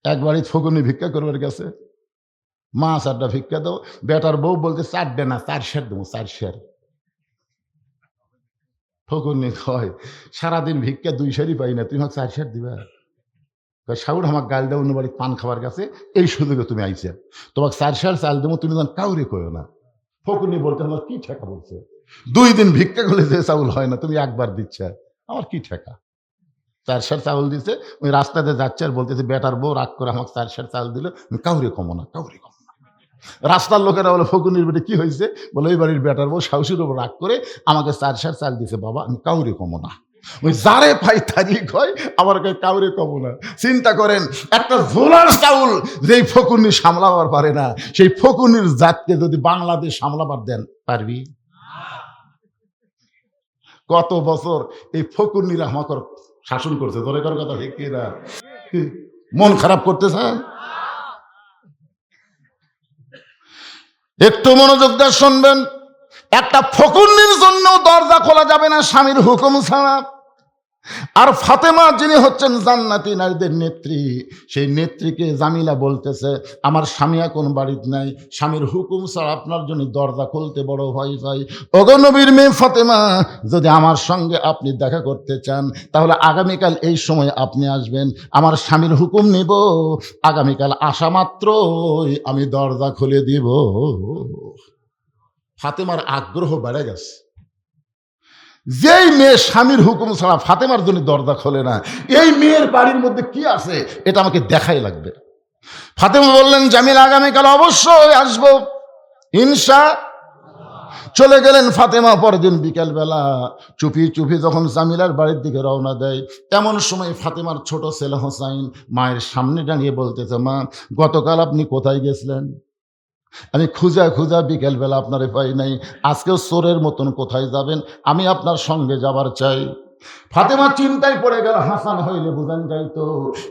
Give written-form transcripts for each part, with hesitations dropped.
একবারই ফকুনি ভিক্ষা করবার গেছে, মা 4টা ভিক্ষা দাও। বেটার বউ বলতে 4 না 4 সের দেবো, 4 সের। ফকুনি কয়, সারাদিন ভিক্ষা 2 সেরই পাই না, তুমি আমাকে 4 সের দিবা? কয় শাহুর আমাকে গাল দেও, অন্য বাড়ি পান খাবার গেছে, এই সুযোগে তুমি আইছা, তোমাকে 4 সের চাল দেবো, তুমি যেন কাউরে কইও না। ফকুনি বলতে আমার কি ঠেকা বলছে, 2 দিন ভিক্ষা করলে যে চাউল হয় না, তুমি একবার দিচ্ছ, আমার কি ঠেকা? 4 সের চাউল দিছে, ওই রাস্তাতে যাচ্ছে আর বলতেছে বেটার বউ রাগ করে আমাকে 4 সের চাল দিল, আমি কাউরে কমো না, কাউরে কমো না। রাস্তার লোকেরা বলে ফকুনির বেটে কি হয়েছে, বলে ওই বাড়ির বেটার বউ শাশুড়ির উপর রাগ করে আমাকে 4 সের চাল দিছে, বাবা আমি কাউরে কমো না। ওই যারে পাই তারই কয়, আমার কাউরে কমো না। চিন্তা করেন, একটা ঝোলার চাউল যেই ফকুনি সামলাবার পারে না, সেই ফকুনির জাতকে যদি বাংলাদেশ সামলাবার দেন, পারবি? কত বছর এই ফকুনিরা আমাকে শাসন করছে, ধরে কর কথা ঠিক কিনা? মন খারাপ করতেছে? একটু মনোযোগ দিয়ে শুনবেন, একটা ফকুন্নির জন্য দরজা খোলা যাবে না স্বামীর হুকুম ছাড়া। আর ফাতেমা যিনি হচ্ছেন জান্নাতি নারীদের নেত্রী, সেই নেত্রীকে জামিলা বলতেছে আমার স্বামী এখন বাড়িতে নাই, স্বামীর হুকুম ছাড়া আপনার জন্য দরজা খুলতে বড় ভয় পাই। ওগো নবীর মেয়ে ফাতেমা, যদি আমার সঙ্গে আপনি দেখা করতে চান তাহলে আগামীকাল এই সময় আপনি আসবেন, আমার স্বামীর হুকুম নিব, আগামীকাল আসা মাত্রই আমি দরজা খুলে দিব। ফাতেমার আগ্রহ বেড়ে গেছে। যেই মেয়ে স্বামীর হুকুম ছাড়া ফাতেমার জন্য দরজা খোলে না, এই মেয়ের বাড়ির মধ্যে কি আছে এটা আমাকে দেখাই লাগবে। ফাতেমা বললেন জামিল আগামীকাল অবশ্যই আসবো, ইনশা। চলে গেলেন ফাতেমা। পরদিন বিকেলবেলা চুপি চুপি যখন জামিলার বাড়ির দিকে রওনা দেয়, এমন সময় ফাতেমার ছোট ছেলে হোসাইন মায়ের সামনে দাঁড়িয়ে বলতেছে, মা গতকাল আপনি কোথায় গেছিলেন? আমি খুঁজা খুঁজা বিকেলবেলা আপনারে পাই নাই, আজকেও চোরের মতন কোথায় যাবেন? আমি আপনার সঙ্গে যাবার চাই। ফাতেমা চিন্তায় পড়ে গেল, হাসান হইলে বুঝান যাইতো,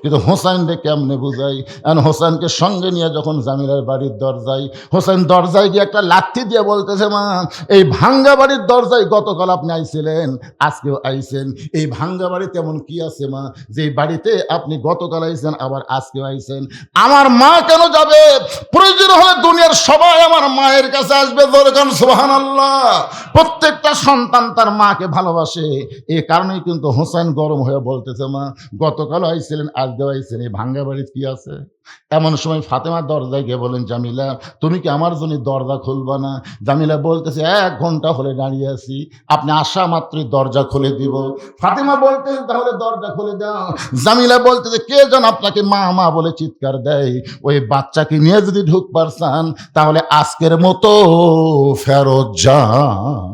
কিন্তু হোসাইনকে কেমনে বুঝাই? এখন হোসাইনকে সঙ্গে নিয়ে যখন জামিলার বাড়ির দরজায়, হোসাইন দরজায় গিয়ে একটা লাঠি দিয়ে বলতেছে, মা এই ভাঙ্গা বাড়ির দরজায় গতকাল আপনি আইছিলেন, আজকেও আইছেন, এই ভাঙ্গা বাড়িতে এমন কি আছে মা যে বাড়িতে আপনি গতকাল আইছেন আবার আজকেও আইছেন? আমার মা কেন যাবে? প্রয়োজন হলে দুনিয়ার সবাই আমার মায়ের কাছে আসবে, দরকার সুবহানাল্লাহ। প্রত্যেকটা সন্তান তার মাকে ভালোবাসে, এ কারণেই কিন্তু হোসেন গরম হয়ে বলতেছে, মা গতকাল আইছিলেন আজকেও আইছেন, এই ভাঙ্গা বাড়ির কি আছে? এমন সময় ফাতেমার দরজায় গিয়ে বলেন, জামিলা তুমি কি আমার জন্য দরজা খুলবা না? জামিলা বলতেছে 1 ঘন্টা হলে দাঁড়িয়ে আছি, আপনি আসা মাত্রই দরজা খুলে দিব। ফাতেমা বলতেছে তাহলে দরজা খুলে দাও। জামিলা বলতেছে কে যেন আপনাকে মা মা বলে চিৎকার দেয়, ওই বাচ্চাকে নিয়ে যদি ঢুকবার চান তাহলে আজকের মতো ফেরত যান,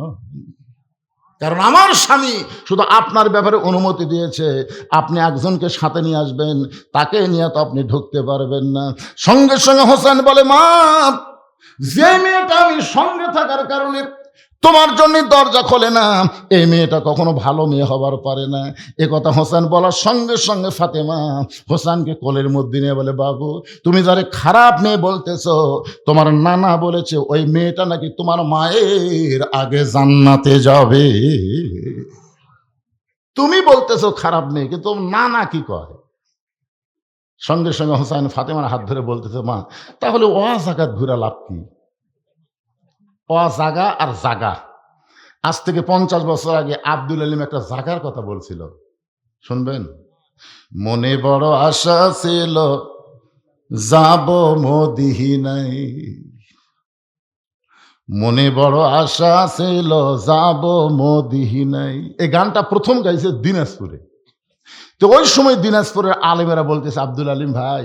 কারণ আমার স্বামী শুধু আপনার ব্যাপারে অনুমতি দিয়েছে, আপনি একজনকে সাথে নিয়ে আসবেন, তাকে নিয়ে তো আপনি ঢুকতে পারবেন না। সঙ্গে সঙ্গে হোসেন বলে, মা যে মেয়েটা আমি সঙ্গে থাকার কারণে তোমার জন্য দরজা খোলে না, এই মেয়েটা কখনো ভালো মেয়ে হবার পারে না। এ কথা হোসেন বলার সঙ্গে সঙ্গে ফাতেমা হোসেনকে কোলের মধ্যে নিয়ে বলে, বাবু তুমি যারে খারাপ মেয়ে বলতেছ, তোমার নানা বলেছে ওই মেয়েটা নাকি তোমার মায়ের আগে জান্নাতে যাবে। তুমি বলতেছো খারাপ মেয়ে, কিন্তু নানা কি কয়? সঙ্গে সঙ্গে হোসেন ফাতেমার হাত ধরে বলতেছে, মা তাহলে জাগাত ঘুরা লাভ কি? জাগা আর জাগা, আজ থেকে 50 বছর আগে আব্দুল আলিম একটা জাগার কথা বলছিল, শুনবেন? মনে বড় আশা ছিল যাব মদিনায়, মনে বড় আশা ছিল যাব মদিনায়। এই গানটা প্রথম গাইছে দিনাজপুরে। তো ওই সময় দিনাজপুরের আলেমেরা বলতেছে, আব্দুল আলিম ভাই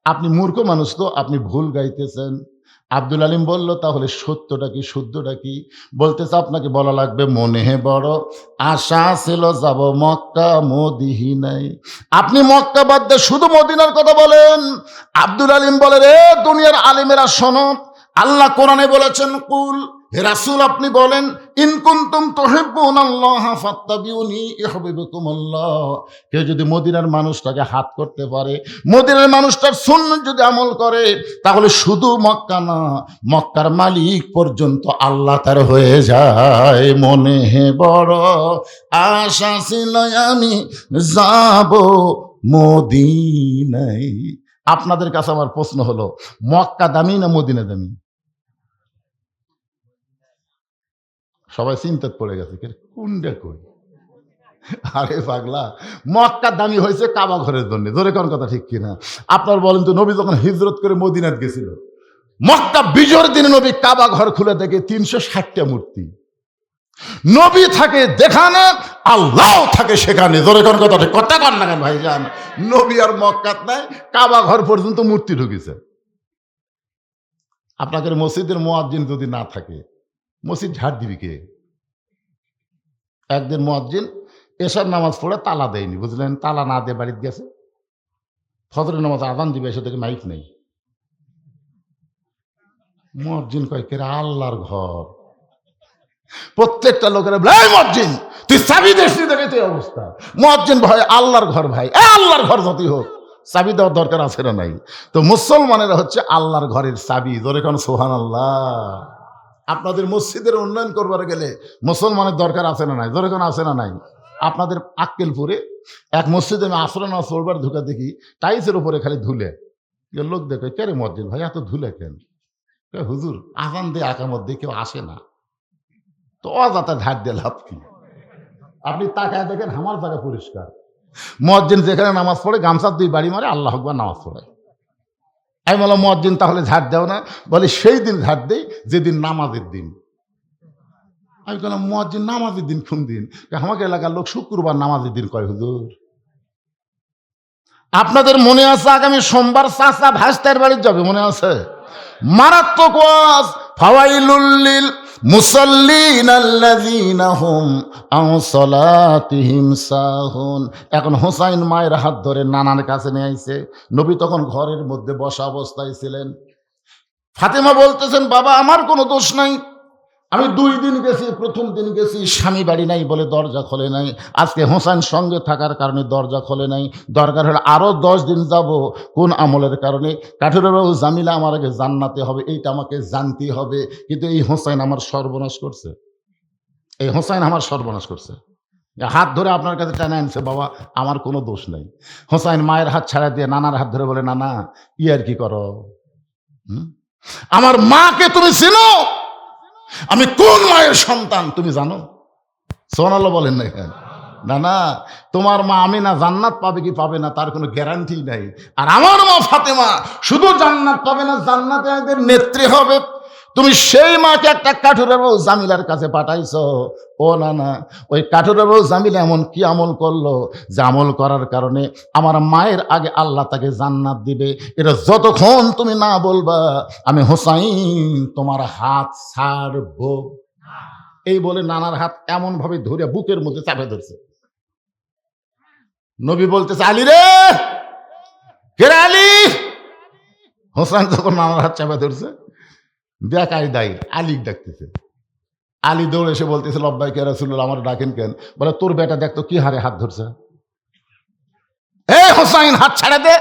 আপনি মূর্খ মানুষ, তো আপনি ভুল গাইতেছেন। আব্দুল আলিম বলল, তাহলে সত্যটা কি শুদ্ধটা কি? বলতেছে আপনাকে বলা লাগবে, মনে বড় আশা ছিল যাব মক্কা মদিনায়। আপনি মক্কা বাদ দিয়ে শুধু মদিনার কথা বলেন। আব্দুল আলিম বলে, রে দুনিয়ার আলিমেরা শোনো, আল্লাহ কোরআনে বলেছেন, কুল হে রাসূল আপনি বলেন, ইন কুনতুম তুহিব্বুনাল্লাহ ফাত্তাবিউনি ইউহিব্বুকুমুল্লাহ। কেউ যদি মদিনার মানুষটাকে হাত করতে পারে, মদিনার মানুষটার সুন্নাত যদি আমল করে, তাহলে শুধু মক্কা না, মক্কার মালিক পর্যন্ত আল্লাহ তার হয়ে যায়। মনে বড় আশা ছিল আমি যাব মদিনায়, আপনাদের কাছে আমার প্রশ্ন হলো, মক্কা দামি না মদিনা দামি? সবাই চিন্তায় পড়ে গেছে, কোনটা কই? আরে পাগলা, মক্কা দামি হয়েছে কাবা ঘরের জন্য। জোরে কোন কথা ঠিক কিনা? আপনার বলেন তো, নবী যখন হিজরত করে মদিনাত গেছিল, মক্কা বিজয়ের দিনে নবী কাবা ঘর খুলে দেখে 360টা মূর্তি। নবী থাকে যেখানে, আল্লাহ থাকে সেখানে। জোরে কোন কথা ঠিক কথা কন না কেন ভাইজান? নবী আর মক্কাত নাই, কাবা ঘর পর্যন্ত মূর্তি ঢুকেছে। আপনাদের মসজিদের মুয়াজ্জিন যদি না থাকে, মসজিদ ঝাড় দিবি কে? একদিন মুয়াজ্জিন এশার নামাজ পড়ে তালা দেয়নি, বুঝলেন? তালা না দিয়ে বাড়িতে গেছে। ফজরের নামাজ আজান দিবে, এসে থেকে মাইক নেই। মুয়াজ্জিন কয়, কে আল্লাহর ঘর। প্রত্যেকটা লোকেরা বলে, এই মুয়াজ্জিন তুই চাবি দিস নি, দেখে তুই অবস্থা। মুয়াজ্জিন ভাই, আল্লাহর ঘর ভাই, আল্লাহর ঘর যতই হোক চাবি দেওয়ার দরকার আছে না নাই? তো মুসলমানেরা হচ্ছে আল্লাহর ঘরের চাবি। ধরে কোন সুবহানাল্লাহ। আপনাদের মসজিদের উন্নয়ন করবার গেলে মুসলমানের দরকার আছে না নাই? ধরে কোন আছে না নাই? আপনাদের আক্কেলপুরে এক মসজিদে আমি আসরে নামাজ পড়বার ঢুকা দেখি, টাইসের উপরে খালি ধুলে। লোক দেখে, কে রে মুয়াজ্জিন ভাই এত ধুলে কেন? হুজুর আজান দিয়ে আকামত দিয়ে কেউ আসে না, তো অযথা ঝাড় দিয়ে লাভ কি? আপনি তাকায় দেখেন আমার জায়গা পরিষ্কার। মুয়াজ্জিন যেখানে নামাজ পড়ে গামছা দুই বাড়ি মারে, আল্লাহ আকবার নামাজ পড়ায়। আমি বললাম, মুয়াজ্জিন তাহলে ঝাড় দাও না? বলে, সেই দিন ঝাড় দেই যেদিন নামাজের দিন। আমি বললাম, মুয়াজ্জিন নামাজের দিন কোন দিন? আমাকে এলাকার লোক শুক্রবার নামাজের দিন কয়। হুজুর আপনাদের মনে আছে আগামী সোমবার চাচা ভাস্তার বাড়ি যাবে, মনে আছে? মারাত্মক ওয়াজ, ফাওয়াইলুল লিল মুসাল্লিন আল্লাযীনা হুম আন সালাতিহিম সাহুন। এখন হোসাইন মায়ের হাত ধরে নানার কাছে নিয়ে আইছে। নবী তখন ঘরের মধ্যে বসা অবস্থায় ছিলেন। ফাতেমা বলতেছেন, বাবা আমার কোনো দোষ নাই, আমি 2 দিন গেছি, প্রথম দিন গেছি স্বামী বাড়ি নাই বলে দরজা খোলে নাই, আজকে হোসেন সঙ্গে থাকার কারণে দরজা খোলে নাই, দরকার হলে আরো 10 দিন যাব। কোন আমলের কারণে? কাঠুরের বাবু জামিলা আমার আগে জান্নাতে হবে, এইটা আমাকে জানতেই হবে। কিন্তু এই হোসেন আমার সর্বনাশ করছে, এই হোসেন আমার সর্বনাশ করছে। হাত ধরে আপনার কাছে টেনে আনছে, বাবা আমার কোনো দোষ নাই। হোসেন মায়ের হাত ছাড়া দিয়ে নানার হাত ধরে বলে, নানা আর কি করো? আমার মাকে তুমি চিনো? আমি কোন মায়ের সন্তান তুমি জানো? সুবহানাল্লাহ বলেন না কেন? না না, তোমার মা আমিনা জান্নাত পাবে কি পাবে না তার কোনো গ্যারান্টি নাই। আর আমার মা ফাতেমা শুধু জান্নাত পাবে না, জান্নাতে এদের নেত্রী হবে। তুমি সেই মাকে একটা কাঠুরের বউ জামিলার কাছে পাঠাইছো। ও না না, ওই কাঠুরের বউ জামিলা এমন কি আমল করলো যে আমল করার কারণে আমার মায়ের আগে আল্লাহ তাকে জান্নাত দিবে। এটা যতক্ষণ তুমি না বলবা, আমি হোসাইন তোমার হাত ছাড়বো। এই বলে নানার হাত এমন ভাবে ধরে বুকের মধ্যে চাপে ধরছে। নবী বলতেছে, আলী রে, কে রে আলী? হোসেন যখন নানার হাত চাপে ধরছে, বেকাই দায়ী আলী ডাকতেছে। আলী দৌড়ে এসে বলতেছে, লব্বাইক ইয়া রাসূলুল্লাহ, আমার ডাকেন কেন? বলে, তোর বেটা দেখতো কি হারে হাত ধরছে। এ হোসাইন হাত ছাড়া দে।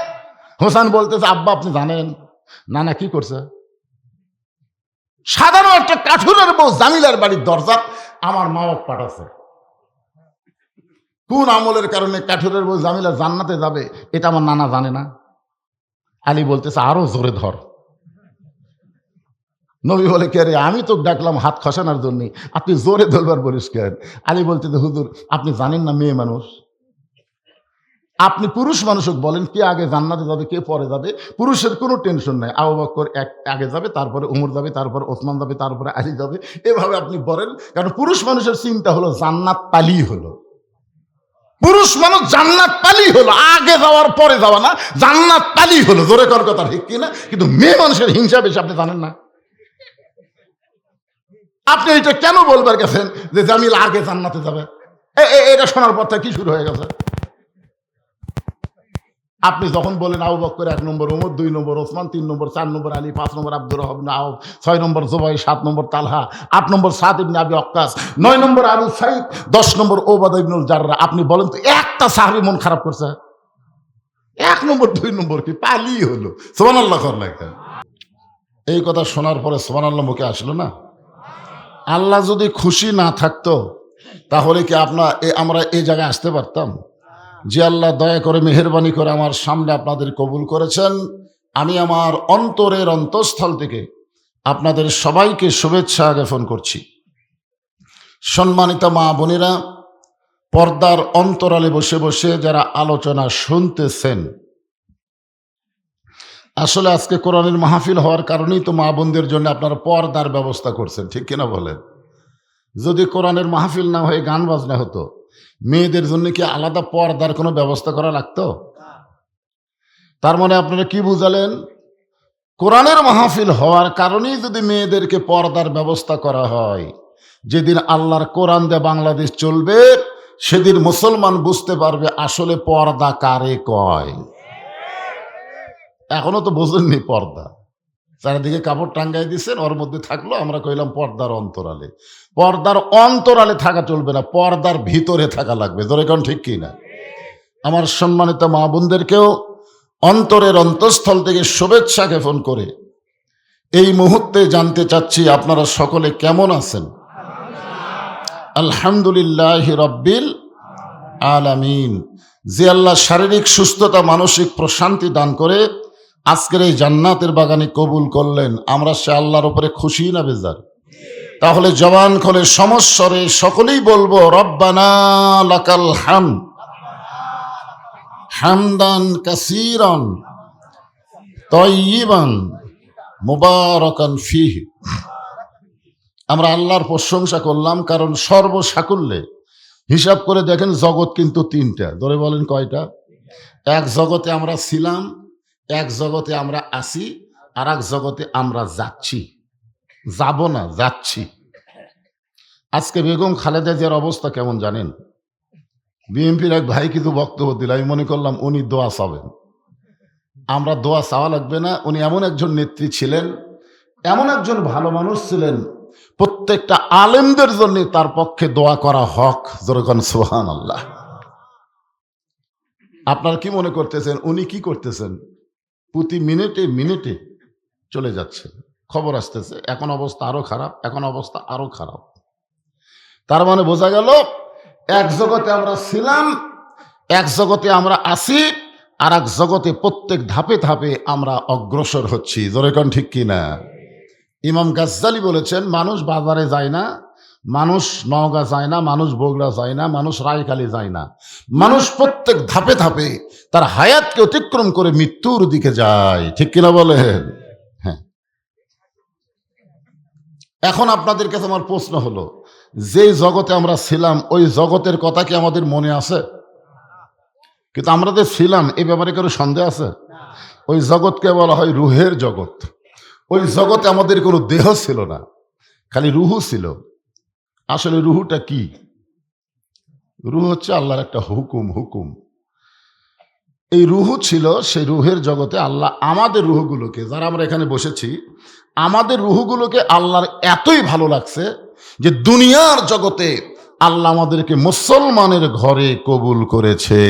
হোসেন বলতেছে, আব্বা আপনি জানেন নানা কি করছে? সাধারণ একটা কাঠুরের বউ জামিলার বাড়ির দরজা আমার মা বাপ পাঠাচ্ছে। কোন আমলের কারণে কাঠুরের বউ জামিলা জান্নাতে যাবে এটা আমার নানা জানে না? আলী বলতেছে, আরো জোরে ধর। নবী বলে, কে রে? আমি তো ডাকলাম হাত খসানোর জন্য, আপনি জোরে ধরবার বলিস কেন? আলী বলতেছে, হুজুর আপনি জানেন না মেয়ে মানুষ, আপনি পুরুষ মানুষ বলেন কে আগে জান্নাতে যাবে কে পরে যাবে, পুরুষের কোনো টেনশন নাই। আবু বকর আগে যাবে, তারপরে উমর যাবে, তারপরে ওসমান যাবে, তারপরে আলী যাবে, এভাবে আপনি বলেন। কারণ পুরুষ মানুষের চিন্তা হলো জান্নাত পালি হলো, পুরুষ মানুষ জান্নাত পালি হলো, আগে যাওয়ার পরে যাওয়া না, জান্নাত পালি হলো। জোরে কর কথা ঠিক কিনা? কিন্তু মেয়ে মানুষের হিংসা বেশি, আপনি জানেন না? আপনি এটা কেন বলবার গেছেন যে জামিল আগে জান্নাতে যাবে? এটা শোনার পর থেকে কি শুরু হয়ে গেছে? আপনি যখন বলেন আবু বকর 1 নম্বর, উমর 2 নম্বর, ওসমান 3 নম্বর, 4 নম্বর আলী, 5 নম্বর আব্দুর রহমান আউফ, 6 নম্বর জুবাইর, 7 নম্বর তালহা, 8 নম্বর সাদ ইবনে আবি ওয়াক্কাস, 9 নম্বর আবু সাঈদ, 10 নম্বর উবাদা ইবনুল জাররাহ। আপনি বলেন তো একটা সাহাবী মন খারাপ করছে? 1 নম্বর 2 নম্বর কি পালি হলো? সুবহানাল্লাহ করলেন। এই কথা শোনার পরে সুবহানাল্লাহ মুখে আসলো না? আল্লাহ যদি খুশি না থাকতো তাহলে কি আমরা এই জায়গায় আসতে পারতাম? যে আল্লাহ দয়া করে মেহেরবানি করে আমার সামনে আপনাদের কবুল করেছেন, আমি আমার অন্তরের অন্তঃস্থল থেকে আপনাদের সবাইকে শুভেচ্ছা জ্ঞাপন করছি। সম্মানিত মা বোনেরা, পর্দার অন্তরালে বসে বসে যারা আলোচনা শুনতেছেন, আসলে আজকে কোরআনের মাহফিল হওয়ার কারণেই তো মা বোনদের জন্য আপনারা পর্দার ব্যবস্থা করছেন, ঠিক কিনা বলেন? যদি কোরআনের মাহফিল না হয়ে গান বাজনা হতো, মেয়েদের জন্য কি আলাদা পর্দার কোনো ব্যবস্থা করা লাগতো? তার মানে আপনারা কি বুঝালেন? কোরআনের মাহফিল হওয়ার কারণেই যদি মেয়েদেরকে পর্দার ব্যবস্থা করা হয়, যেদিন আল্লাহর কোরআন দিয়ে বাংলাদেশ চলবে, সেদিন মুসলমান বুঝতে পারবে আসলে পর্দা কারে কয়। এখনো তো বোঝেননি পর্দা। চারিদিকে কাপড় টাঙ্গাই দিচ্ছেন, ওর মধ্যে থাকলো, আমরা কইলাম পর্দার অন্তরালে। পর্দার অন্তরালে থাকা চলবে না, পর্দার ভিতরে থাকা লাগবে। ধরে কোন ঠিক কি না? আমার সম্মানিত মা বোনদেরকেও অন্তরের অন্তঃস্থল থেকে শুভেচ্ছা জ্ঞাপন করে এই মুহূর্তে জানতে চাচ্ছি আপনারা সকলে কেমন আছেন? আলহামদুলিল্লাহ রব্বিল আলামিন। যে আল্লাহ শারীরিক সুস্থতা, মানসিক প্রশান্তি দান করে আজকের এই জান্নাতের বাগানে কবুল করলেন, আমরা সে আল্লাহর উপরে খুশি না বেজার? তাহলে জবান খুলে সমস্বরে সকলেই বলবো, রব্বানা লাকাল হামদ হামদান কাসীরান তাইয়িবান মুবারাকান ফীহি। আমরা আল্লাহর প্রশংসা করলাম, কারণ সর্বসাকুল্যে হিসাব করে দেখেন জগৎ কিন্তু তিনটা। ধরে বলেন কয়টা? এক জগতে আমরা ছিলাম, এক জগতে আমরা আছি, আর এক জগতে আমরা যাচ্ছি। যাব না, যাচ্ছি। আজকে বেগম খালেদা জিয়ার অবস্থা কেমন জানেন? বিএনপির এক ভাই কিন্তু বক্তব্য দিল, আমি মনে করলাম উনি দোয়া চাবেন। আমরা দোয়া চাওয়া লাগবে না। উনি এমন একজন নেত্রী ছিলেন, এমন একজন ভালো মানুষ ছিলেন, প্রত্যেকটা আলেমদের জন্য তার পক্ষে দোয়া করা হক। যেরকম সুবহানাল্লাহ। আপনারা কি মনে করতেছেন উনি কি করতেছেন? প্রতি মিনিটে মিনিটে চলে যাচ্ছে, খবর আসতেছে, এখন অবস্থা আরো খারাপ, এখন অবস্থা আরো খারাপ। তার মানে বোঝা গেল, এক জগতে আমরা ছিলাম, এক জগতে আমরা আছি, আর এক জগতে প্রত্যেক ধাপে ধাপে আমরা অগ্রসর হচ্ছি। যেরকম ঠিক কিনা? ইমাম গাজ্জালি বলেছেন, মানুষ বাজারে যায় না, মানুষ নওগাঁ যায় না, মানুষ বগুড়া যায় না, মানুষ রায়কালী যায় না, মানুষ প্রত্যেক ধাপে ধাপে তার হায়াতকে অতিক্রম করে মৃত্যুর দিকে যায়। ঠিক কিনা বলেন? হ্যাঁ। এখন আপনাদের কাছে আমার প্রশ্ন হলো, যে জগতে আমরা ছিলাম ওই জগতের কথা কি আমাদের মনে আছে? কিন্তু আমরা যে ছিলাম এই ব্যাপারে কারো সন্দেহ আছে? ওই জগৎকে বলা হয় রুহের জগৎ। ওই জগতে আমাদের কোনো দেহ ছিল না, খালি রুহু ছিল। আসলে রুহুটা কি? রুহ হচ্ছে আল্লাহর একটা হুকুম। এই রুহু ছিল, সেই রুহের জগতে আল্লাহ আমাদের রুহগুলোকে, যারা আমরা এখানে বসেছি, আমাদের রুহগুলোকে আল্লাহর এতই ভালো লাগছে যে দুনিয়ার জগতে আল্লাহ আমাদেরকে মুসলমানের ঘরে কবুল করেছে।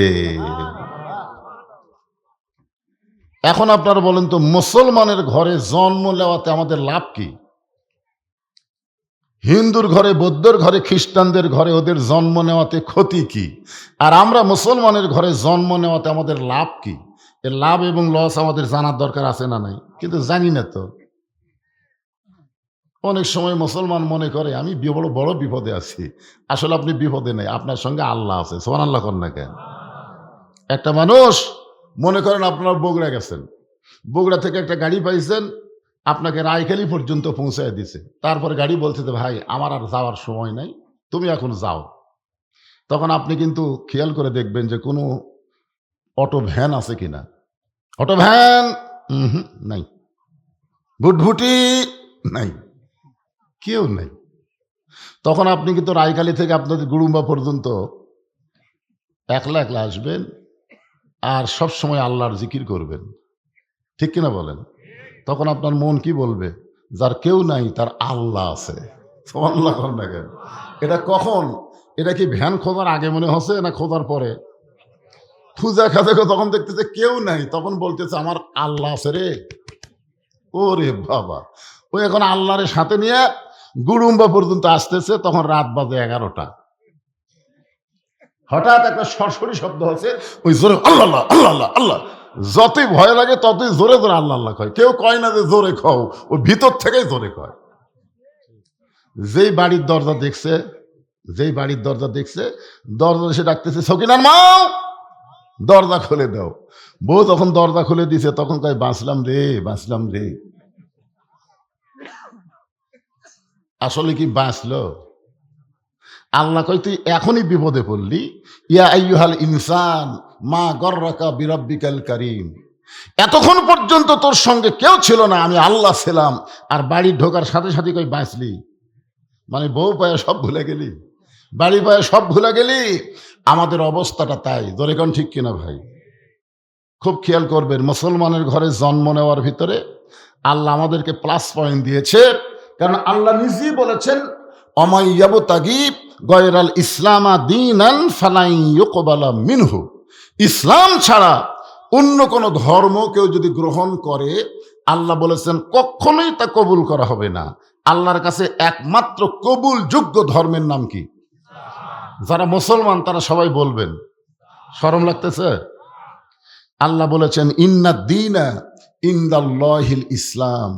এখন আপনারা বলেন তো, মুসলমানের ঘরে জন্ম নেওয়াতে আমাদের লাভ কি? হিন্দুর ঘরে, বৌদ্ধর ঘরে, খ্রিস্টানদের ঘরে ওদের জন্ম নেওয়াতে ক্ষতি কি? আর আমরা মুসলমানের ঘরে জন্ম নেওয়াতে আমাদের লাভ কি? এর লাভ এবং লস আমাদের জানার দরকার আছে না নাই? কিন্তু জানি না তো। অনেক সময় মুসলমান মনে করে আমি বড় বড় বিপদে আছি। আসলে আপনি বিপদে নেই, আপনার সঙ্গে আল্লাহ আছে। সুবহানাল্লাহ কর না কেন? একটা মানুষ মনে করেন আপনারা বগুড়া গেছেন, বগুড়া থেকে একটা গাড়ি পাইছেন, আপনাকে রায়খালী পর্যন্ত পৌঁছায় দিছে। তারপরে গাড়ি বলছে যে ভাই আমার আর যাওয়ার সময় নাই, তুমি এখন যাও। তখন আপনি কিন্তু খেয়াল করে দেখবেন যে কোনো অটো ভ্যান আছে কিনা। অটো ভ্যান নাই, ভুটভুটি নাই, কেউ নাই। তখন আপনি কিন্তু রায়খালী থেকে আপনাদের গুড়ুম্বা পর্যন্ত একলা একলা আসবেন, আর সব সময় আল্লাহর জিকির করবেন। ঠিক কিনা বলেন? তখন আপনার মন কি বলবে? যার কেউ নাই তার আল্লাহ আছে। সুবহানাল্লাহ কর না কেন? এটা কখন? এটা কি ভ্যান খোঁজার আগে মনে হচ্ছে না খোঁজার পরে? খুঁজা খাজা তখন দেখতেছে কেউ নাই, তখন বলতেছে আমার আল্লাহ আছে রে। ওরে বাবা, ওই এখন আল্লাহরের সাথে নিয়ে গুড়ুম্বা পর্যন্ত আসতেছে, তখন রাত বাজে 11টা। হঠাৎ একটা সরসরি শব্দ হচ্ছে, ওই জোরে আল্লাহ আল্লাহ আল্লাহ আল্লাহ আল্লাহ, যতই ভয় লাগে ততই জোরে জোরে আল্লাহ আল্লাহ কয়। কেউ কয় না যে জোরে খাও, ও ভিতর থেকেই জোরে কয়। যেই বাড়ির দরজা দেখছে, দরজা এসে ডাকতেছে, সকিনার মা দরজা খুলে দাও। বউ তখন দরজা খুলে দিছে, তখন কয় বাঁচলাম রে। আসলে কি বাঁচলো? আল্লাহ কয় তুই এখনই বিপদে পড়লি। ইয়া আইয়ুহাল ইনসান মা গররাকা বিরাব্বিকাল কারীম, এতক্ষণ পর্যন্ত তোর সঙ্গে কেউ ছিল না, আমি আল্লাহ ছিলাম। আর বাড়ি ঢোকার সাথে সাথে কই বাঁচলি, মানে বউ পায়ে সব ভুলে গেলি, বাড়ি পায়ে সব ভুলে গেলি। আমাদের অবস্থাটা তাই। জোরে কোন ঠিক কিনা ভাই? খুব খেয়াল করবেন, মুসলমানের ঘরে জন্ম নেওয়ার ভিতরে আল্লাহ আমাদেরকে প্লাস পয়েন্ট দিয়েছে। কারণ আল্লাহ নিজেই বলেছেন, অমাইয়াবতাগি গয়রাল ইসলামা দীনান ফালাই ইউকবালা মিনহু, ইসলাম ছাড়া অন্য কোনো ধর্ম কেউ যদি গ্রহণ করে, আল্লাহ বলেছেন কখনোই তা কবুল করা হবে না। আল্লাহর কাছে একমাত্র কবুল যোগ্য ধর্মের নাম কি? যারা মুসলমান তারা সবাই বলবেন। শরম লাগতেছে? আল্লাহ বলেছেন ইন্নাদ দীনা ইনদাল্লাহিল ইসলাম,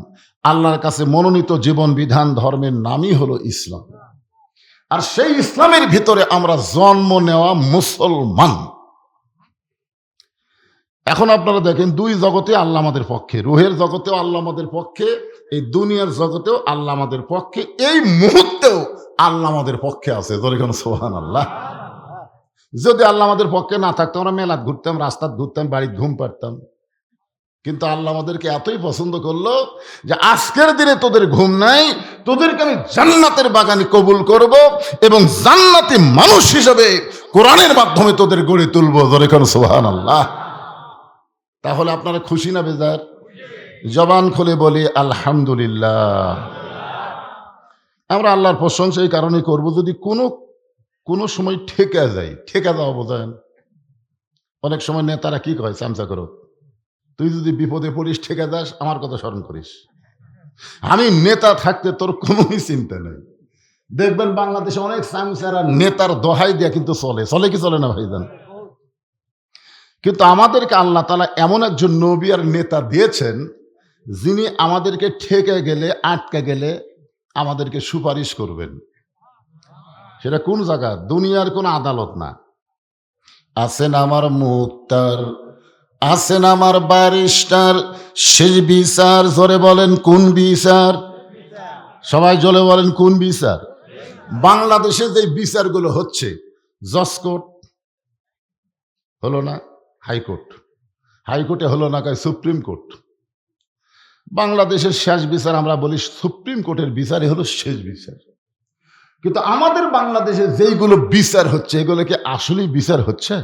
আল্লাহর কাছে মনোনীত জীবন বিধান ধর্মের নামই হলো ইসলাম। আর সেই ইসলামের ভিতরে আমরা জন্ম নেওয়া মুসলমান। এখন আপনারা দেখেন, দুই জগতে আল্লাহ আমাদের পক্ষে, রুহের জগতেও আল্লাহ আমাদের পক্ষে, এই দুনিয়ার জগতেও আল্লাহ আমাদের পক্ষে, এই মুহূর্তেও আল্লাহ আমাদের পক্ষে আছে। যেরকম সুবহানাল্লাহ। যদি আল্লাহ আমাদের পক্ষে না থাকতো, আমরা মেলাত ঘুরতাম, রাস্তাত ঘুরতাম, বাড়িতে ঘুম পাড়তাম। কিন্তু আল্লাহ আমাদেরকে এতই পছন্দ করলো যে আজকের দিনে তোদের ঘুম নাই, তোদেরকে আমি জান্নাতের বাগানে কবুল করব এবং জান্নাতি মানুষ হিসেবে কোরআনের মাধ্যমে তোদের গড়ে তুলবো। যেরকম সুবহানাল্লাহ। তাহলে আপনারা খুশি না বেজার? জবান খুলে বলি আলহামদুলিল্লাহ। আমরা আল্লাহর প্রশংসা এই কারণে করবো, যদি কোনো সময় ঠেকা যাওয়া বোঝেন। অনেক সময় নেতারা কি কয়, চামচা করো, তুই যদি বিপদে পড়িস ঠেকা যাস, আমার কথা স্মরণ করিস। আমি নেতা থাকতে তোর কোনোই চিন্তা নেই। দেখবেন বাংলাদেশে অনেক চামচারা নেতার দোহাই দিয়া কিন্তু চলে কি চলে না ভাইজান? কিন্তু আমাদেরকে আল্লাহ তাআলা এমন একজন নবী আর নেতা দিয়েছেন, যিনি আমাদেরকে ঠেকে গেলে, আটকে গেলে আমাদেরকে সুপারিশ করবেন। সেটা কোন জায়গা? দুনিয়ার কোন আদালত না। আছেন আমার মুক্তার, আছেন আমার ব্যারিস্টার, শেষ বিচার। জোরে বলেন কোন বিচার? সবাই জোরে বলেন কোন বিচার? বাংলাদেশে যে বিচারগুলো হচ্ছে, জজ কোর্ট হলো না, হাইকোর্টে হলো না, কয় সুপ্রিম কোর্ট। বাংলাদেশের শেষ বিচার আমরা বলি সুপ্রিম কোর্টের বিচারই হলো শেষ বিচার। কিন্তু আমাদের বাংলাদেশে যেইগুলো বিচার হচ্ছে, এগুলো কি আসলেই বিচার হচ্ছে?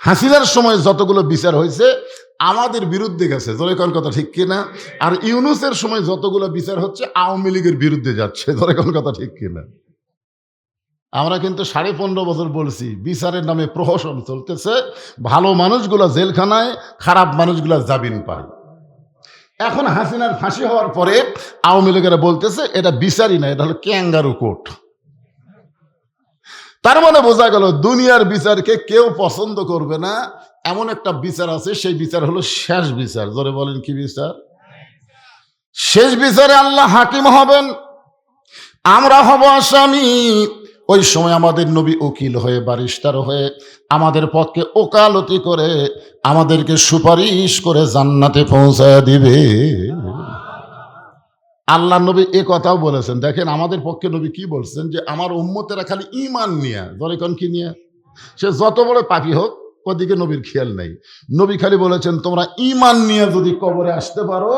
হাসিনার সময় যতগুলো বিচার হয়েছে আমাদের বিরুদ্ধে গেছে, জোরেকন কথা ঠিক কিনা? আর ইউনূসের সময় যতগুলো বিচার হচ্ছে আওয়ামী লীগের বিরুদ্ধে যাচ্ছে, জোরেকন কথা ঠিক কিনা? আমরা কিন্তু 15.5 বছর বলছি, বিচারের নামে প্রহসন চলতেছে। ভালো মানুষগুলা জেলখানায়, খারাপ মানুষগুলা জামিন পায়। এখন হাসিনার ফাঁসি হওয়ার পরে আওয়ামী লীগেরা বলতেছে এটা বিচারই না, এটা হলো ক্যাঙ্গারু কোর্ট। তার মানে বোঝা গেল দুনিয়ার বিচারকে কেউ পছন্দ করবে না। এমন একটা বিচার আছে, সেই বিচার হলো শেষ বিচার। জোরে বলেন কি বিচার? শেষ বিচারে আল্লাহ হাকিম হবেন, আমরা হব আসামি। ওই সময় আমাদের নবী উকিল হয়ে, ব্যারিস্টার হয়ে আমাদের পক্ষে ওকালতি করে আমাদেরকে সুপারিশ করে জান্নাতে পৌঁছায় দিবে। আল্লাহ নবী এ কথাও বলেছেন। দেখেন আমাদের পক্ষে নবী কি বলছেন, যে আমার উম্মতেরা খালি ঈমান নিয়ে, দরেকন কি নিয়ে, সে যত বড় পাপী হোক, ওদিকে নবীর খেয়াল নেই। নবী খালি বলেছেন তোমরা ঈমান নিয়ে যদি কবরে আসতে পারো,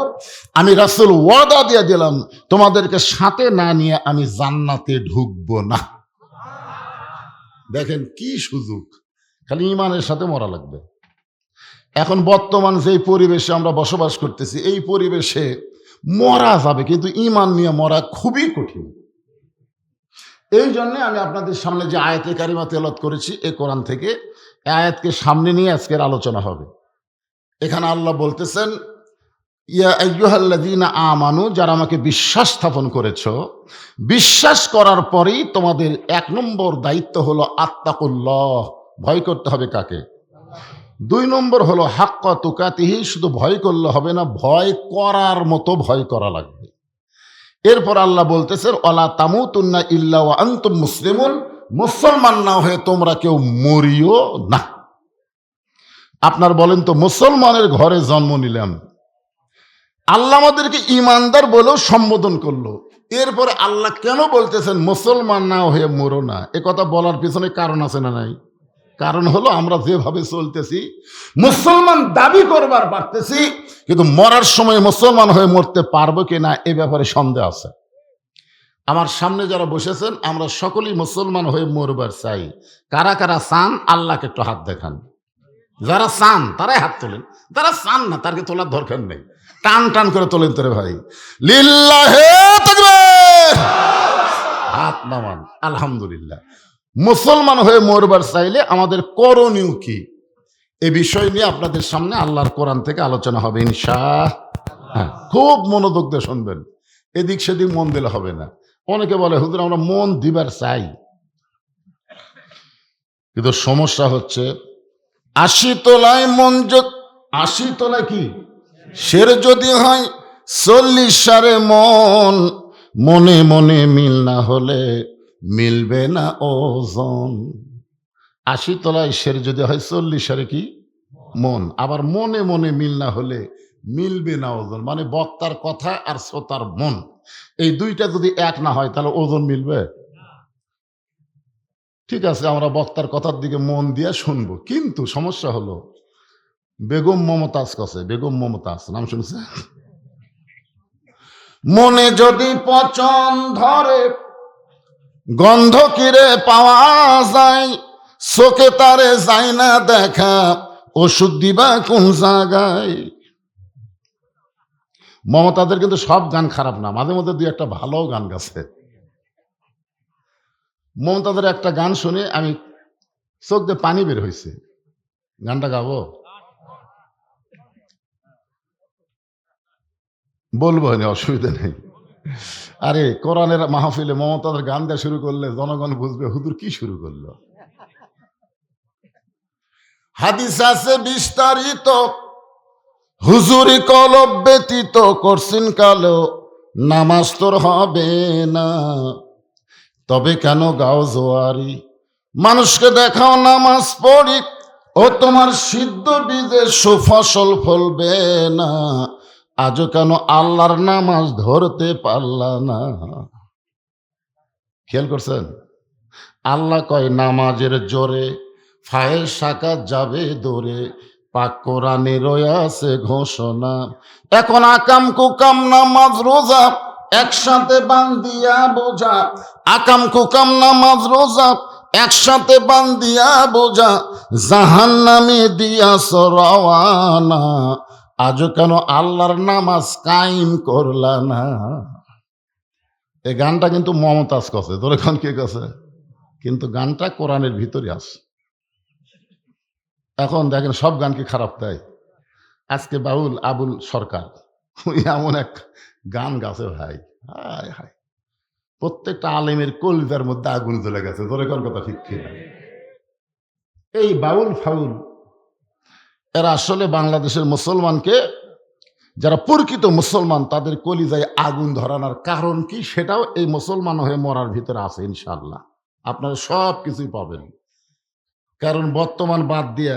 আমি রাসূল ওয়াদা দিয়ে দিলাম তোমাদেরকে সাথে না নিয়ে আমি জান্নাতে ঢুকবো না। দেখেন কি সুযোগ, খালি ঈমানের সাথে মরা লাগবে। এখন বর্তমান যেই পরিবেশে আমরা বসবাস করতেছি, এই পরিবেশে মরা যাবে, কিন্তু ঈমান নিয়ে মরা খুবই কঠিন। এই জন্য আমি আপনাদের সামনে যে আয়াতে কারিমা তেলাওয়াত করেছি এই কোরআন থেকে, এই আয়াতকে সামনে নিয়ে আজকের আলোচনা হবে। এখানে আল্লাহ বলতেছেন ইয়া আইয়ুহাল্লাযীনা আমানু, যারা আমাকে বিশ্বাস স্থাপন করেছো, বিশ্বাস করার পরেই তোমাদের ১ নম্বর দায়িত্ব হলো আত্তাকুল্লাহ, ভয় করতে হবে কাকে? ২ নম্বর হলো হাক্কা তুকাতিহি, শুধু ভয় করলে হবে না, ভয় করার মতো ভয় করা লাগবে। এরপর আল্লাহ বলতেছেন ওয়ালা তামুতুন্না ইল্লা ওয়া আনতুম মুসলিমুন, মুসলমান না হয়ে তোমরা কেউ মরিও না। আপনার বলেন তো, মুসলমানের ঘরে জন্ম নিলাম, আল্লাহ আমাদেরকে ইমানদার বলেও সম্বোধন করলো, এরপরে আল্লাহ কেন বলতেছেন মুসলমান না হয়ে মরো না? এ কথা বলার পিছনে কারণ আছে না নাই? কারণ হলো আমরা যেভাবে চলতেছি, মুসলমান দাবি করবার পারতেছি, কিন্তু মরার সময় মুসলমান হয়ে মরতে পারবো কিনা এ ব্যাপারে সন্দেহ আছে। আমার সামনে যারা বসেছেন, আমরা সকলেই মুসলমান হয়ে মরবার চাই। কারা কারা চান আল্লাহকে একটু হাত দেখান। যারা চান তারাই হাত তোলেন, যারা চান না তারকে তোলার দরকার নেই। টান টান করে তোলেন তোরে ভাই, লিল্লাহে তাকবীর, হাত নামান। আলহামদুলিল্লাহ। মুসলমান হয়ে মরবার চাইলে আমাদের করণীয় কি, এ বিষয় নিয়ে আপনাদের সামনে আল্লাহর কোরআন থেকে আলোচনা হবে ইনশাআল্লাহ। খুব মনোযোগ দিয়ে শুনবেন, এদিক সেদিক মন দিলে হবে না। অনেকে বলে হুজুর আমরা মন দিবার চাই, কিন্তু সমস্যা হচ্ছে ৮০ তলায় মন, ৮০ তলায় কি শের যদি হয় ৪০ সারে মন, মনে মনে মিল না হলে মিলবে না ওজন। ৮০ তলায় শের যদি হয় ৪০ সারে কি মন, আবার মনে মনে মিল না হলে মিলবে না ওজন। মানে বক্তার কথা আর শ্রোতার মন, এই দুইটা যদি এক না হয় তাহলে ওজন মিলবে? ঠিক আছে, আমরা বক্তার কথার দিকে মন দিয়ে শুনবো, কিন্তু সমস্যা হলো বেগম মমতাজ কাছে, বেগম মমতাজ নাম শুনছে? মনে যদি পচন ধরে গন্ধ কিরে পাওয়া যায়, চোখে তারে যায় না দেখা, ওষুধ দিবা কোন জায়গায়? মমতাজের কিন্তু সব গান খারাপ না, মাঝে মধ্যে দুই একটা ভালো গান গাছে। মমতাজের একটা গান শুনে আমি চোখ দিয়ে পানি বের হয়েছে। গানটা গাবো? বলবো না, অসুবিধা নেই। আরে কোরআনের মাহফিলে মমতাজের গান দেওয়া শুরু করলে জনগণ বুঝবে হুজুর কি শুরু করলো। হাদিস আছে বিস্তারিত, হুজুরি কলব ব্যতীত করছেন কালো, নামাজ তোর হবে না, তবে কেন গাও জোয়ারি? মানুষকে দেখাও নামাজ পড়ি, ও তোমার সিদ্ধ বীজে সুফসল ফলবে না, আজও কেন আল্লাহর নামাজ ধরতে পারলা না? খেয়াল করছেন? আল্লাহ কয় নামাজের জোরে ফায়ের সাকাত যাবে দৌড়ে, পাক কোরআনে রয়েছে ঘোষণা। এখন আকাম কুকাম নামাজ রোজা একসাথে বান্দিয়া বোঝা, আকাম কুকাম নামাজ রোজা একসাথে বান্দিয়া বোঝা, জাহান্নামে দিয়াছ রওয়ানা, আজও কেন আল্লাহর নামাজ কায়েম করলা না? এই গানটা কিন্তু মমতাজ কছে, তোর এখন কে কছে? কিন্তু গানটা কোরআনের ভিতরে আছে। এখন দেখেন সব গান কি খারাপ তাই? আজকে বাউল আবুল সরকার ওই এমন এক গান গাছে ভাই, হায় হায়, প্রত্যেকটা আলেমের কলিজার মধ্যে আগুন জ্বলে গেছে। তোর এখন কথা ঠিক কিনা? এই বাউল ফাউল এরা আসলে বাংলাদেশের মুসলমানকে, যারা প্রকৃত মুসলমান তাদের কলিজায় আগুন ধরানোর কারণ কি সেটাও এই মুসলমান হয়ে মরার ভিতরে আছে ইনশাআল্লাহ। আপনারা সব কিছুই পাবেন। কারণ বর্তমান বাদ দিয়া,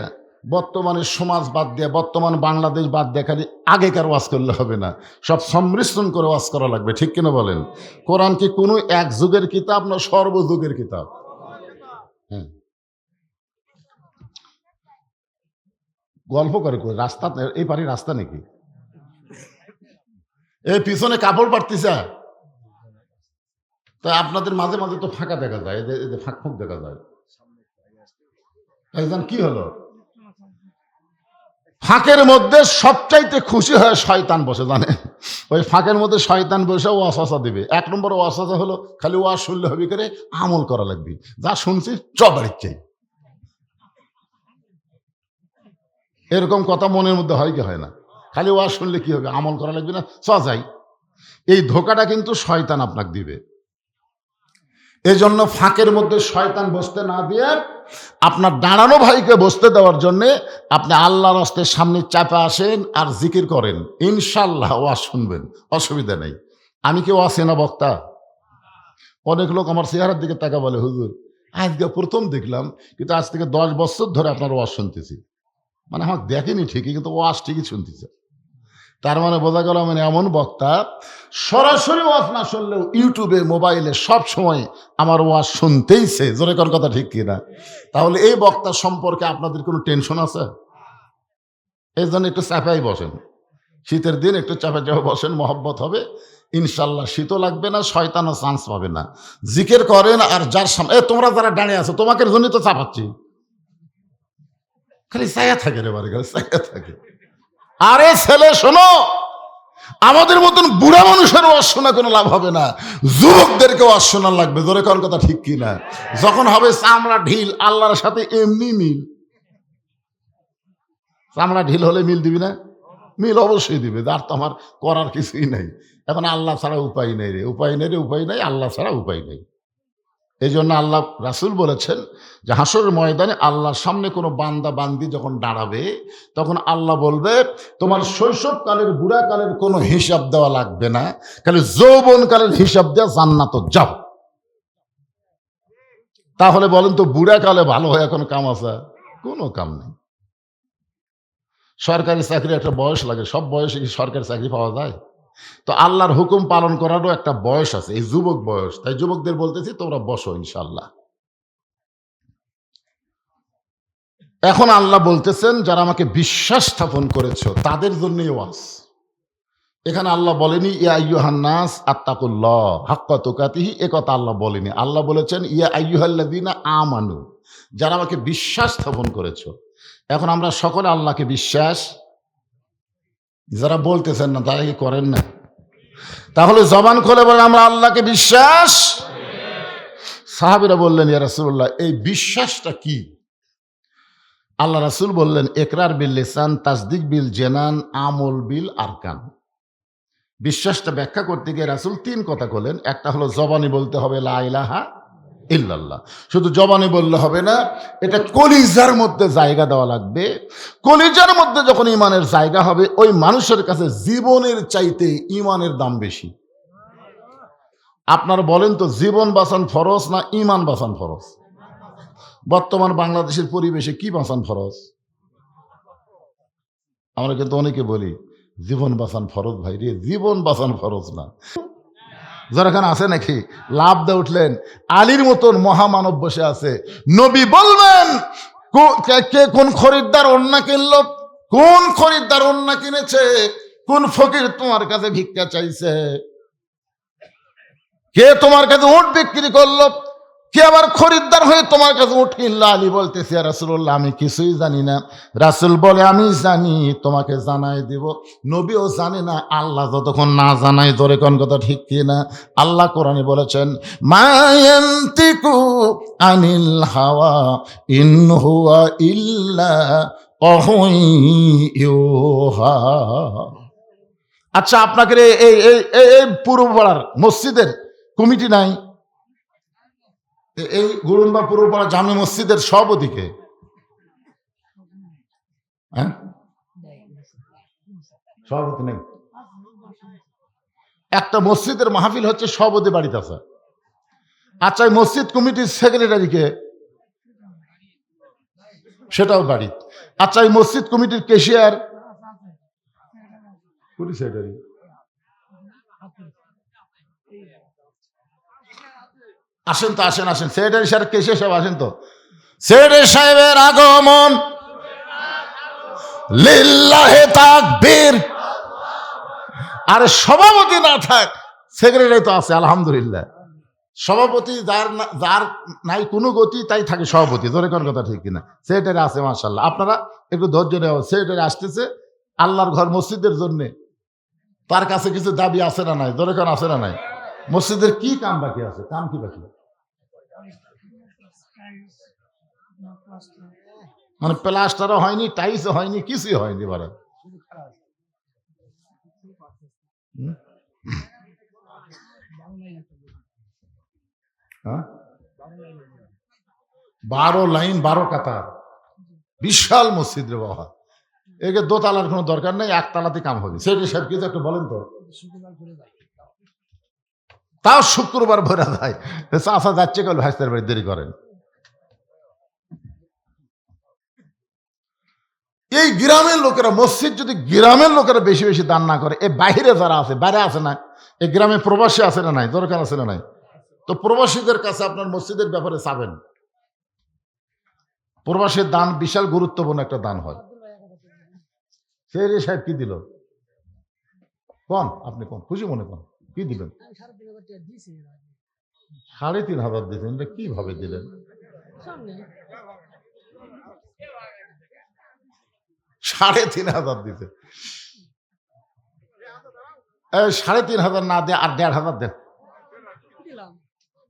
বর্তমানের সমাজ বাদ দিয়া, বর্তমান বাংলাদেশ বাদ দিয়া খালি আগেকার ওয়াজ করলে হবে না, সব সংমিশ্রণ করে ওয়াজ করা লাগবে। ঠিক কিনা বলেন? কোরআন কি কোনো এক যুগের কিতাব না সর্বযুগের কিতাব? হ্যাঁ, গল্প করে রাস্তা, এই পারি রাস্তা নাকি? এই পিছনে কাপড় পাড়তিছে, তাই আপনাদের মাঝে মাঝে তো ফাঁকা দেখা যায়, এই যে ফাঁক ফাঁক দেখা যায়। একজন কি হলো, ফাঁকের মধ্যে সবচাইতে খুশি হয়ে শয়তান বসে, জানে? ওই ফাঁকের মধ্যে শয়তান বসে ওয়াসওয়াসা দিবে। ১ নম্বর ওয়াসওয়াসা হলো খালি ওয়াজ শুনলে হবে করে আমল করা লাগবে, যা শুনছি চবাড়ির চাই। এরকম কথা মনের মধ্যে হয় কি হয় না? খালি ওয়াজ শুনলে কি হবে, আমল করা লাগবে না, যাই। এই ধোকাটা কিন্তু শয়তান আপনাকে দিবে। এই জন্য ফাঁকের মধ্যে শয়তান বসতে না দিয়ে আপনার দাঁড়ানো ভাইকে বসতে দেওয়ার জন্যে আপনি আল্লাহর রাস্তার সামনে চাপে আসেন আর জিকির করেন, ইনশাল্লাহ ওয়াজ শুনবেন, অসুবিধা নেই। আমি কি ওয়াজ না বক্তা? অনেক লোক আমার চেহারার দিকে তাকা বলে, হুজুর আজকে প্রথম দেখলাম, কিন্তু আজ থেকে 10 বছর ধরে আপনার ওয়াজ শুনতেছি। মানে আমাকে দেখেনি ঠিকই, কিন্তু ওয়াজ ঠিকই শুনতেছে। তার মানে বোঝা গেল মানে এমন বক্তা, সরাসরি ওয়াজ না শুনলেও ইউটিউবে মোবাইলে সব সময় আমার ওয়াজ শুনতেইছে। জোরে কোন কথা ঠিক কিনা? তাহলে এই বক্তা সম্পর্কে আপনাদের কোনো টেনশন আছে? এই জন্য একটু চাপাই বসেন, শীতের দিন একটু চাপা চাপা বসেন, মহব্বত হবে ইনশাল্লাহ। শীতও লাগবে না, শয়তানও চান্স পাবে না। জিকির করেন আর যার সামনে তোমরা যারা দাঁড়িয়ে আছো তোমাকে জন্যই তো চাপাচ্ছি, খালি ছায়া থাকে রে বারে, খালি ছায়া থাকে। আরে ছেলে শোনো, আমাদের মতন বুড়া মানুষের ওয়াজ শোনা কোনো লাভ হবে না, যুবকদেরকে ওয়াজ শোনা লাগবে। জোরে কোন কথা ঠিক কিনা? যখন হবে চামড়া ঢিল, আল্লাহর সাথে এমনি মিল। চামড়া ঢিল হলে মিল দিবি না? মিল অবশ্যই দিবে। আর তো আমার করার কিছুই নাই, এখন আল্লাহ ছাড়া উপায় নেই রে, উপায় নেই রে, উপায় নেই, আল্লাহ ছাড়া উপায় নেই। এই জন্য আল্লাহ রাসূল বলেছেন যে হাসরের ময়দানে আল্লাহর সামনে কোনো বান্দা বান্দি যখন দাঁড়াবে, তখন আল্লাহ বলবে তোমার শৈশবকালের বুড়াকালের কোনো হিসাব দেওয়া লাগবে না, খালি যৌবনকালের হিসাব দেওয়া জান্নাত যাও। তাহলে বলেন তো বুড়াকালে ভালো হয়ে এখন কাম আছে? কোনো কাম নেই। সরকারি চাকরি একটা বয়স লাগে, সব বয়সে কি সরকারি চাকরি পাওয়া যায়? তো আল্লাহর হুকুম পালন করারও একটা বয়স আছে, এই যুবক বয়স। তাই যুবকদের বলতেছি তোমরা বসো ইনশাল্লাহ। এখন আল্লাহ বলতেছেন যারা আমাকে বিশ্বাস স্থাপন করেছো তাদের জন্যই ওয়াজ। এখানে আল্লাহ বলেনি ইয়া আইয়ুহান নাস আত্তাকুল্লাহ হাক্কা তুকাতিহি, এ কথা আল্লাহ বলেনি। আল্লাহ বলেছেন ইয়া আইয়ুহাল্লাযীনা আমানু, যারা আমাকে বিশ্বাস স্থাপন করেছো। এখন আমরা সকলে আল্লাহকে বিশ্বাস, যারা বলতেছেন না তারা কি করেন না? তাহলে জবান খুলে বলেন আমরা আল্লাহকে বিশ্বাস। সাহাবীরা বললেন ইয়া রাসূলুল্লাহ এই বিশ্বাসটা কি? আল্লাহ রাসূল বললেন ইকরার বিল লিসান, তাসদিক বিল জানান, আমল বিল আরকান। বিশ্বাসটা ব্যাখ্যা করতে গিয়ে রাসূল 3 কথা বললেন। একটা হলো জবানে বলতে হবে লা ইলাহা ইল্লাল্লাহ, শুধু জবানে বললে হবে না, এটা কলিজার মধ্যে জায়গা দেওয়া লাগবে। কলিজার মধ্যে যখন ঈমানের জায়গা হবে, ওই মানুষের কাছে জীবনের চাইতে ঈমানের দাম বেশি। আপনারা বলেন তো জীবন বাঁচান ফরজ না ঈমান বাঁচান ফরজ? বর্তমান বাংলাদেশের পরিবেশে কি বাঁচান ফরজ? আমরা কিন্তু অনেকে বলি জীবন বাঁচান ফরজ। ভাই রে, জীবন বাঁচান ফরজ না। যারা এখানে আছে নাকি লাভ দিয়ে উঠলেন, আলীর মতন মহামানব বসে আছে, নবী বলবেন কে কোন খরিদ্দার ওন্না কিনলো, কোন খরিদ্দার ওন্না কিনেছে, কোন ফকির তোমার কাছে ভিক্ষা চাইছে, কে তোমার কাছে উট বিক্রি করলো, কে আবার খরিদ্দার হয়ে তোমার কাছে উট কিনলো। আলী বলতেছে ইয়া রাসূলুল্লাহ আমি কিছুই জানি না। রাসূল বলে আমি জানি, তোমাকে জানাই দিব। নবীও জানে না আল্লাহ যতক্ষণ না জানায়। জোরে কোন কথা ঠিক কিনা? আল্লাহ কোরআনে বলেছেন মা ইয়ানতিকু আনিল হাওয়া ইন হুয়া ইল্লা ওয়াহুন ইউহা। আচ্ছা আপনাকে এই এই এই পূর্ব পাড়ার মসজিদের কমিটি নাই? এই গুরুম্বা পূর্বপাড়া জামে মসজিদের সভাপতিকে? হ্যাঁ, সভাপতি নেই। একটা মসজিদের মাহফিল হচ্ছে, সভাপতি বাড়িতে আছে। আচ্ছা এই মসজিদ কমিটির সেক্রেটারিকে? সেটাও বাড়ি। আচ্ছা এই মসজিদ কমিটির ক্যাশিয়ার? সেক্রেটারি। আসেন তো, আসেন আসেন, সেক্রেটারি সাহেব ক্যাশিয়ার সাহেব আসেন তো। সেক্রেটারি সাহেবের আগমন, লিল্লাহে তাকবীর। আর সভাপতি না থাক, সেক্রেটারি তো আছে আলহামদুলিল্লাহ। সভাপতি যার নাই কোনো গতি, তাই থাকে সভাপতি। ধরে কোন কথা ঠিক কিনা? সেক্রেটারি আছে মাশাআল্লাহ। আপনারা একটু ধৈর্য নেওয়া। সেক্রেটারি আসতেছে আল্লাহর ঘর মসজিদের জন্য, তার কাছে কিছু দাবি আছে না নাই? ধরে কোন আছে না নাই? মসজিদের কি কাম বাকি আছে? কাম কি বাকি? মানে প্লাস্টারও হয়নি, টাইলসও হয়নি, কিছুই হয়নি। হুম? হ্যাঁ? 12 লাইন 12 কাতার, বিশাল মসজিদ রে বাবা। একে দোতলার কোনো দরকার নেই, একতলাতে কাম হবে। সেটা সব কিছু একটু বলেন তো। তাও শুক্রবার ভরা যায়। চাষা যাচ্ছে কাল ভাইস্তার বাড়ি দেরি করেন। এই গ্রামের লোকেরা, মসজিদ যদি গ্রামের লোকেরা বেশি বেশি দান না করে, এ বাইরে যারা আছে, বাইরে আছে না, এই গ্রামে প্রবাসী আছে না নাই, দরকার আছে না নাই, তো প্রবাসীদের কাছে আপনার মসজিদের ব্যাপারে চাবেন। প্রবাসীর দান বিশাল গুরুত্বপূর্ণ একটা দান হয়। সেই রে সাহেব কি দিল কোন, আপনি কোন খুশি মনে কোন কি দিলেন? 3,500 দিলেন, এটা কিভাবে দিলেন? 3,500 দিতে, 3,500 না দিয়ে আর 1,500 দেন।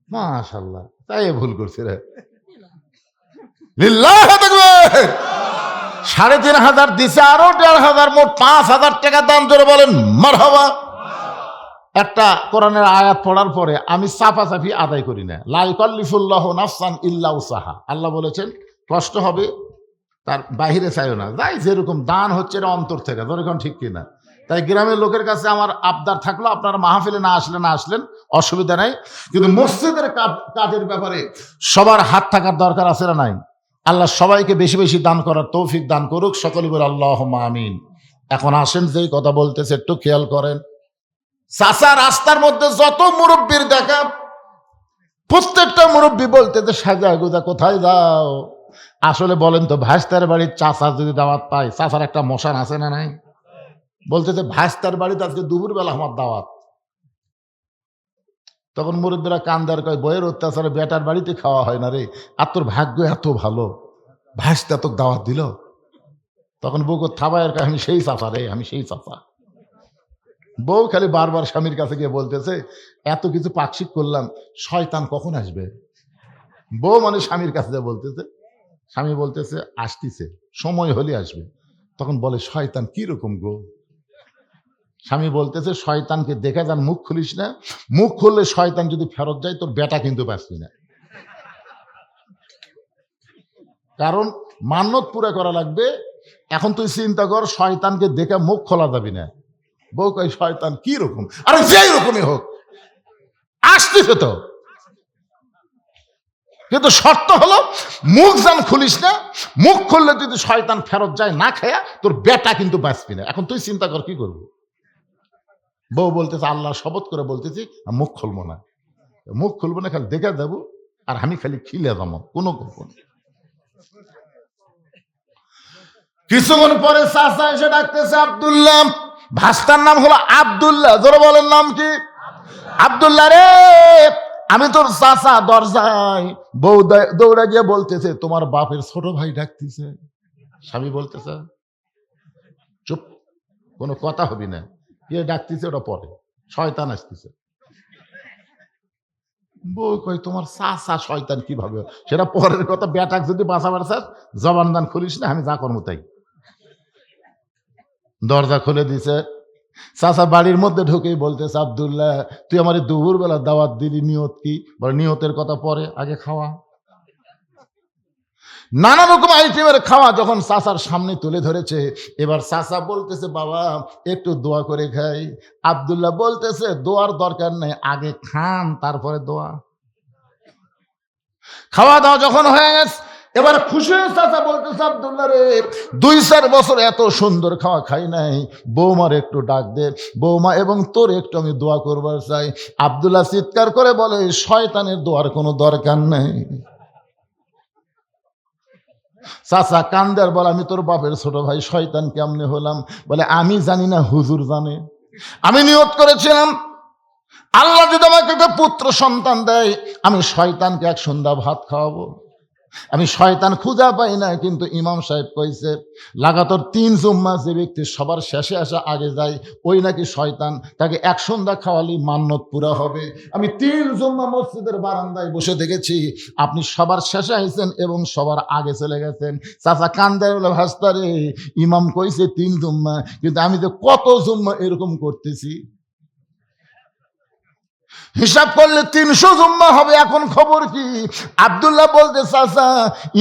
মাশাআল্লাহ, তাই ভুল করছে রে। লিল্লাহি তাকবীর। 3,500 দিছে, আরো 1,500, মোট 5,000 টাকা দান করে বলেন মারহাবা। একটা কোরআনের আয়াত পড়ার পরে আমি চাপাচাপি আদায় করি না। লা ইউকাল্লিফুল্লাহু নাফসান ইল্লা উসাহা। আল্লাহ বলেছেন কষ্ট হবে, তার বাহিরে চাইও না। যাই যেরকম দান হচ্ছে এটা অন্তর থেকে, ধরেন ঠিক কিনা। তাই গ্রামের লোকের কাছে আমার আবদার থাকলো, আপনারা মাহফিলে না আসলেন অসুবিধা নাই, কিন্তু মসজিদের কাজের ব্যাপারে সবার হাত থাকার দরকার আছে না নাই? আল্লাহ সবাইকে বেশি বেশি দান করার তৌফিক দান করুক, সকলে বলে আল্লাহুম্মা আমিন। এখন আসেন, যেই কথা বলতেছে একটু খেয়াল করেন। চাচা রাস্তার মধ্যে যত মুরব্বীর দেখা, প্রত্যেকটা মুরব্বী বলতেছে সাজা গুজা কোথায় যাও? আসলে বলেন তো, ভাইস্তার বাড়ির চাচার যদি দাওয়াত পায়, চাচার একটা মশান আছে না নাই? বলতেছে ভাইস্তার বাড়িতে আজকে দুপুর বেলা আমার দাওয়াত। তখন মুরব্বীরা কান্দার কয়, বইয়ের অত্যাচারে বেটার বাড়িতে খাওয়া হয় না রে, আর তোর ভাগ্য এত ভালো, ভাইস্তা তোকে দাওয়াত দিল। তখন বউ থাবায়ের কয়, আমি সেই চাচা রে, আমি সেই চাচা। বউ খালি বারবার স্বামীর কাছে গিয়ে বলতেছে, এত কিছু পাকশিক করলাম, শয়তান কখন আসবে? বউ মানে স্বামীর কাছে বলতেছে, স্বামী বলতেছে আসতেছে, সময় হলে আসবে। তখন বলে শয়তান কি রকম গো? স্বামী বলতেছে শয়তানকে দেখে যান, মুখ খুলিস না, মুখ খুললে শয়তান যদি ফেরত যায় তোর বেটা কিন্তু বাঁচবি না, কারণ মান্যত পুরা করা লাগবে। এখন তুই চিন্তা কর, শয়তানকে দেখে মুখ খোলা যাবি না। বউ কয় শয়তান কি রকম? আরে যেই রকমই হোক আসতেছে তো, কিন্তু শর্ত হলো মুখ যেন খুলিস না, মুখ খুললে যদি শয়তান ফেরত যায় না খায়া, তোর বেটা কিন্তু বাঁচবি না। এখন তুই চিন্তা কর কি করবো? বউ বলতেছে আল্লাহ শপথ করে বলতেছি মুখ খুলবো না, মুখ খুলবো না, খালি দেখে যাবো, আর আমি খালি খিলে যাবো, কোনো গল্প নেই। কিছুক্ষণ পরে চাচা এসে ডাকতেছে আব্দুল্লাহ, ভাস্তার নাম হলো আব্দুল্লাহ, জোরে বলেন নাম কি? আব্দুল্লাহ রে, আমি তোর চাচা দরজায়। বউ দৌড়া গিয়ে বলতেছে তোমার বাপের ছোট ভাই ডাকতেছে। স্বামী বলতেছে চুপ, কোনো কথা হবি না, কে ডাকতেছে ওটা পরে, শয়তান আসতেছে। বউ কই তোমার চাচা শয়তান কিভাবে? সেটা পরের কথা, বেটাক যদি বাঁচাবার চাস জবান দান খুলিস না, আমি যা করবো তাই। দরজা খুলে দিছে, চাচা বাড়ির মধ্যে ঢুকেই বলতেছে আব্দুল্লাহ তুই আমার দুপুর বেলা দাওয়াত দিলি, নিয়ত কি? বলে নিয়তের কথা পরে, আগে খাওয়া। নানা রকম আইটেমের খাওয়া যখন চাচার সামনে তুলে ধরেছে, এবার চাচা বলতেছে বাবা একটু দোয়া করে খাই। আব্দুল্লাহ বলতেছে দোয়ার দরকার নেই, আগে খান তারপরে দোয়া। খাওয়া দাওয়া যখন হয়ে গেছে, এবার খুশি হয়ে চাচা বলতেছে আব্দুল্লাহ রে, 2-4 বছর এত সুন্দর খাওয়া খাই নাই, বৌমার একটু ডাক দে, বৌমা এবং তোর একটু আমি দোয়া করবার চাই। আব্দুল্লাহ চিৎকার করে বলে শয়তানের দোয়ার কোনো দরকার নেই। চাচা কান্দার বলে আমি তোর বাপের ছোট ভাই, শয়তান কেমনে হলাম? বলে আমি জানি না, হুজুর জানে। আমি নিয়ত করেছিলাম আল্লাহ যদি আমাকে একটা পুত্র সন্তান দেয়, আমি শয়তানকে 1 সন্ধ্যা ভাত খাওয়াবো। আমি শয়তান খুঁজা পাই না, কিন্তু ইমাম সাহেব কইছে লাগাতার 3 জুম্মা যে ব্যক্তি সবার শেষে আসা আগে যায় ওই নাকি শয়তান, তাকে এক সন্ধ্যা খাওয়ালি মান্নত পুরা হবে। আমি 3 জুম্মা মসজিদের বারান্দায় বসে দেখেছি, আপনি সবার শেষে আইছেন এবং সবার আগে চলে গেছেন। চাচা কান্দার হলো ভাস্তারে, ইমাম কইছে 3 জুম্মা, কিন্তু আমি তো কত জুম্মা এরকম করতেছি, হিসাব করলে 300 জুম্মা হবে। এখন খবর কি? আব্দুল্লাহ বলতে চাচা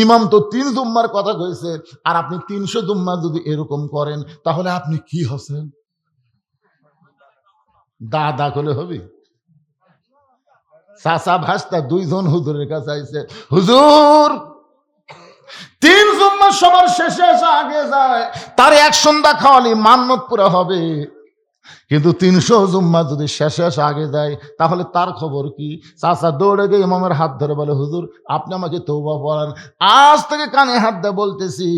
ইমাম তো 3 জুম্মার কথা কইছে, আর আপনি 300 জুম্মা যদি এরকম করেন তাহলে আপনি কি হচ্ছেন? দা করে হবে। চাচা ভাস্তা 2 জন হুজুরের কাছে আইছে, হুজুর 3 জুম্মা সবার শেষে এসে আগে যায়, তার এক সন্ধ্যা খাওয়ালি মান্নত পুরা হবে, কিন্তু 300 জুম্মা যদি শেষে এসে আগে যায় তাহলে তার খবর কি? চাচা দৌড়ে গিয়ে ইমামের হাত ধরে বলে, হুজুর আপনি আমাকে তওবা পড়ান। আজ থেকে কানে হাত দিয়ে বলতেছি,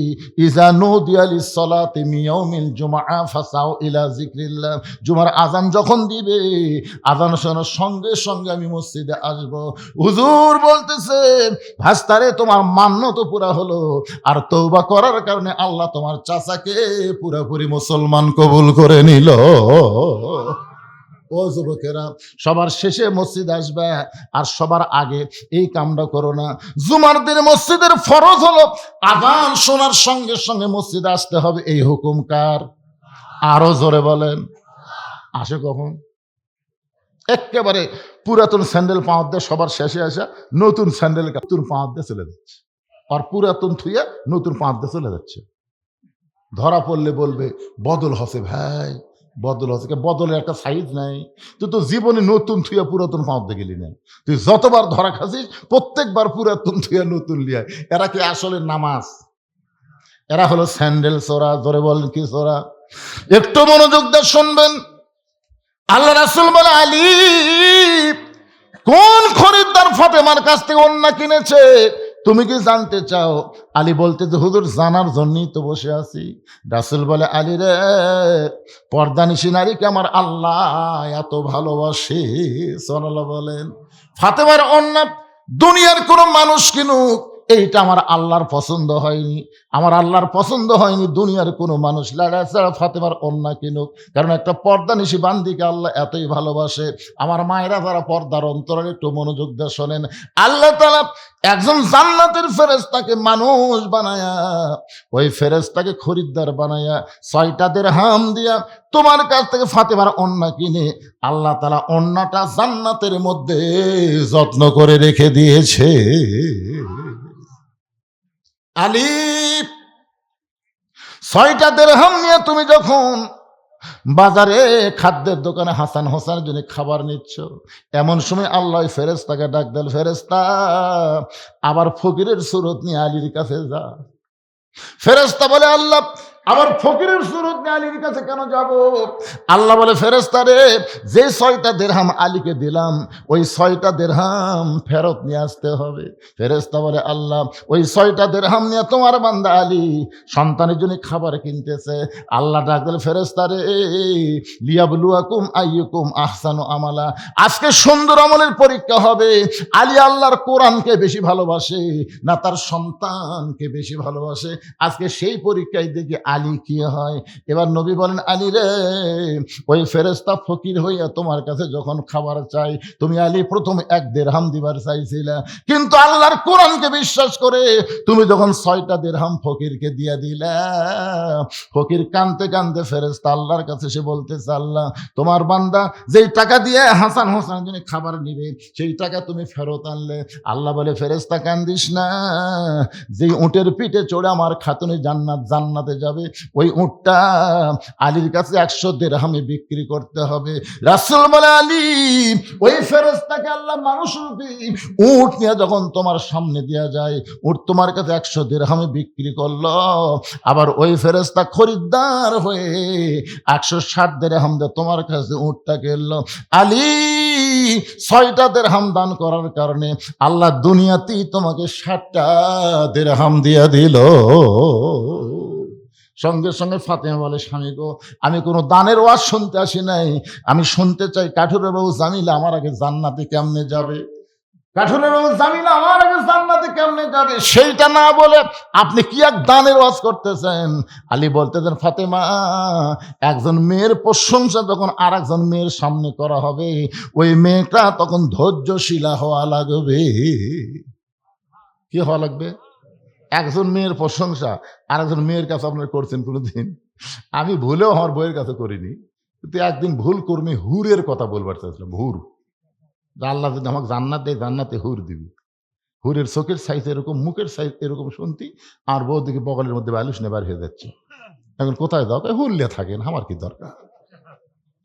ইজা নুদিয়া লিস-সালাতি মিন ইয়াউমিল জুমআ ফাসাউ ইলা যিকরিল্লাহ। জুমার আজান যখন দিবে, আজান শোনার সঙ্গে সঙ্গে আমি মসজিদে আসব। হুজুর বলতেছে, ভাস্তারে তোমার মান্যত পুরা হলো, আর তওবা করার কারণে আল্লাহ তোমার চাচাকে পুরোপুরি মুসলমান কবুল করে নিল। ও যুবকেরা, সবার শেষে মসজিদ আসবে আর সবার আগে এই কামটা করো না। জুমার দিন মসজিদের ফরজ হলো আযান শোনার সঙ্গে সঙ্গে মসজিদে আসতে হবে। এই হুকুম কার? আরো জোরে বলেন। আসে কখন? একেবারে পুরাতন স্যান্ডেল পাঁচ দিয়ে সবার শেষে আসা নতুন স্যান্ডেল নতুন পাঁচ দিয়ে চলে যাচ্ছে, আর পুরাতন থুইয়া নতুন পাঁচ দিয়ে চলে যাচ্ছে। ধরা পড়লে বলবে বদল হসে ভাই, বদল হসে। বদলের একটা সাইজ নাই। তুই তো জীবনে নতুন থুইয়া পুরাতন পাঁচতে গেলি না। তুই যতবার ধরা খাসিস প্রত্যেকবার পুরাতন থুইয়া নতুন লিয়া। এরা কি আসলে নামাজ? এরা হলো স্যান্ডেল চোরা। ধরে বলেন কি চোরা? একটু মনোযোগ দিয়ে শুনবেন। আল্লাহ রাসূল বলে, আলী কোন খরিদ্দার ফাতেমার কাছ থেকে ওন্না কিনেছে তুমি কি জানতে চাও? আলী বলতে যে হুজুর জানার জন্যই তো বসে আছি। রাসূল বলে, আলী রে, পর্দানিশী নারীকে আমার আল্লাহ এত ভালোবাসে। সাল্লাল্লাহু বলেন, ফাতেমার ওন্না দুনিয়ার কোন মানুষ কিনুক, এইটা আমার আল্লাহর পছন্দ হয়নি। আমার আল্লাহর পছন্দ হয়নি দুনিয়ার কোনো মানুষ লাড়া ছাড়া ফাতেমার ওন্না কিনুক, কারণ একটা পর্দানিশী বান্দিকে আল্লাহ এতই ভালোবাসে। আমার মায়েরা যারা পর্দার অন্তরে একটু মনোযোগ দিয়ে শোনেন, আল্লাহ তাআলা একজন জান্নাতের ফেরেশতাকে মানুষ বানায়া, ওই ফেরেশতাকে খরিদ্দার বানায়া 6টা দিরহাম দিয়া তোমার কাছ থেকে ফাতেমার ওন্না কিনে আল্লাহ তাআলা ওন্নাটা জান্নাতের মধ্যে যত্ন করে রেখে দিয়েছে। আলী 6টা দিরহাম নিয়ে তুমি যখন বাজারে খাদ্যের দোকানে হাসান হোসেনের জন্য খাবার নিচ্ছ, এমন সময় আল্লাহ ফেরেশতাকে ডাক দেন, ফেরেশতা আবার ফকিরের সুরত নিয়ে আলীর কাছে যা। ফেরেশতা বলে, আল্লাহ আবার ফকিরের সুরত নিয়ে আলীর কাছে কেন যাব? আল্লাহ বলে, ফেরেশতা রে, যে 6টা দিরহাম আলীকে দিলাম ওই 6টা দিরহাম ফেরত নিয়ে আসতে হবে। ফেরেশতা বলে, আল্লাহ ওই 6টা দিরহাম নিয়ে তোমার বান্দা আলী সন্তানের জন্য খাবার কিনতেছে। আল্লাহ ডাক দিল, ফেরেশতা রে, লিয়াবলুয়াকুম আইয়ুকুম আহসানু আমালা, আজকে সুন্দর আমলের পরীক্ষা হবে। আলী আল্লাহর কোরআনকে বেশি ভালোবাসে না তার সন্তানকে বেশি ভালোবাসে? আজকে সেই পরীক্ষায় দেখি আলী কি হয়। এবার নবী বলেন, আলী রে, ওই ফেরেশতা ফকির হইয়া তোমার কাছে যখন খাবার চাই, তুমি আলী প্রথম 1 দিরহাম দিবার চাইছিলা, কিন্তু আল্লাহর কোরআনকে বিশ্বাস করে তুমি যখন 6টা দিরহাম ফকিরকে দিয়া দিলা, ফকির কানতে কানতে ফেরেশতা আল্লাহর কাছে সে বলতেছে, আল্লাহ তোমার বান্দা যেই টাকা দিয়ে হাসান হোসেনের জন্য খাবার নিবে সেই টাকা তুমি ফেরত আনলে। আল্লাহ বলে, ফেরেশতা কান্দিস না, যেই উটের পিঠে চড়ে আমার খাতুনে জান্নাতে যাবে ওই উটটা আলীর কাছে 100 দিরহামে বিক্রি করতে হবে। রাসূল বলে, আলী ওই ফেরেশতাকে আল্লাহ মানুষরূপী উট নিয়ে যখন তোমার সামনে দেয়া যায়, উট তোমার কাছে 100 দিরহামে বিক্রি করলো, আবার ওই ফেরেশতা খরিদ্দার হয়ে 160 দিরহাম দিয়ে তোমার কাছে উটটা কিনলো। আলী 6টা দিরহাম দান করার কারণে আল্লাহ দুনিয়াতেই তোমাকে 60টা দিরহাম দিয়া দিল। সঙ্গে সঙ্গে ফাতেমা বলে, স্বামী গো, আমি কোনো দানের ওয়াজ শুনতে আসি নাই, আমি শুনতে চাই কাঠুরে বাবু জামিলা আমার আগে জান্নাতে কেমনে যাবে। কাঠুরের জামিলা আমার আগে জান্নাতে কেমনে যাবে সেইটা না বলে আপনি কি এক দানের ওয়াজ করতেছেন। আলী বলতেছেন, ফাতেমা, একজন মেয়ের প্রশংসা যখন আর একজন মেয়ের সামনে করা হবে, ওই মেয়েটা তখন ধৈর্যশীলা হওয়া লাগবে। কি হওয়া লাগবে? একজন মেয়ের প্রশংসা আর একজন মেয়ের কাছে আপনারা করছেন কোনোদিন? আমি ভুলেও আমার বইয়ের কাছে করিনি, কিন্তু একদিন ভুল কর্মী হুরের কথা বলবার চাইছিলাম। হুর, আল্লাহ যদি আমাকে জান্নাত দেয়, জান্নাতে হুর দিবি। হুরের চোখের সাইজ এরকম, মুখের সাইজ এরকম শুনতি, আর বউ দিকে বগলের মধ্যে বালুস নেবার হয়ে যাচ্ছে। এখন কোথায় দাও? হুরলে থাকেন, আমার কি দরকার?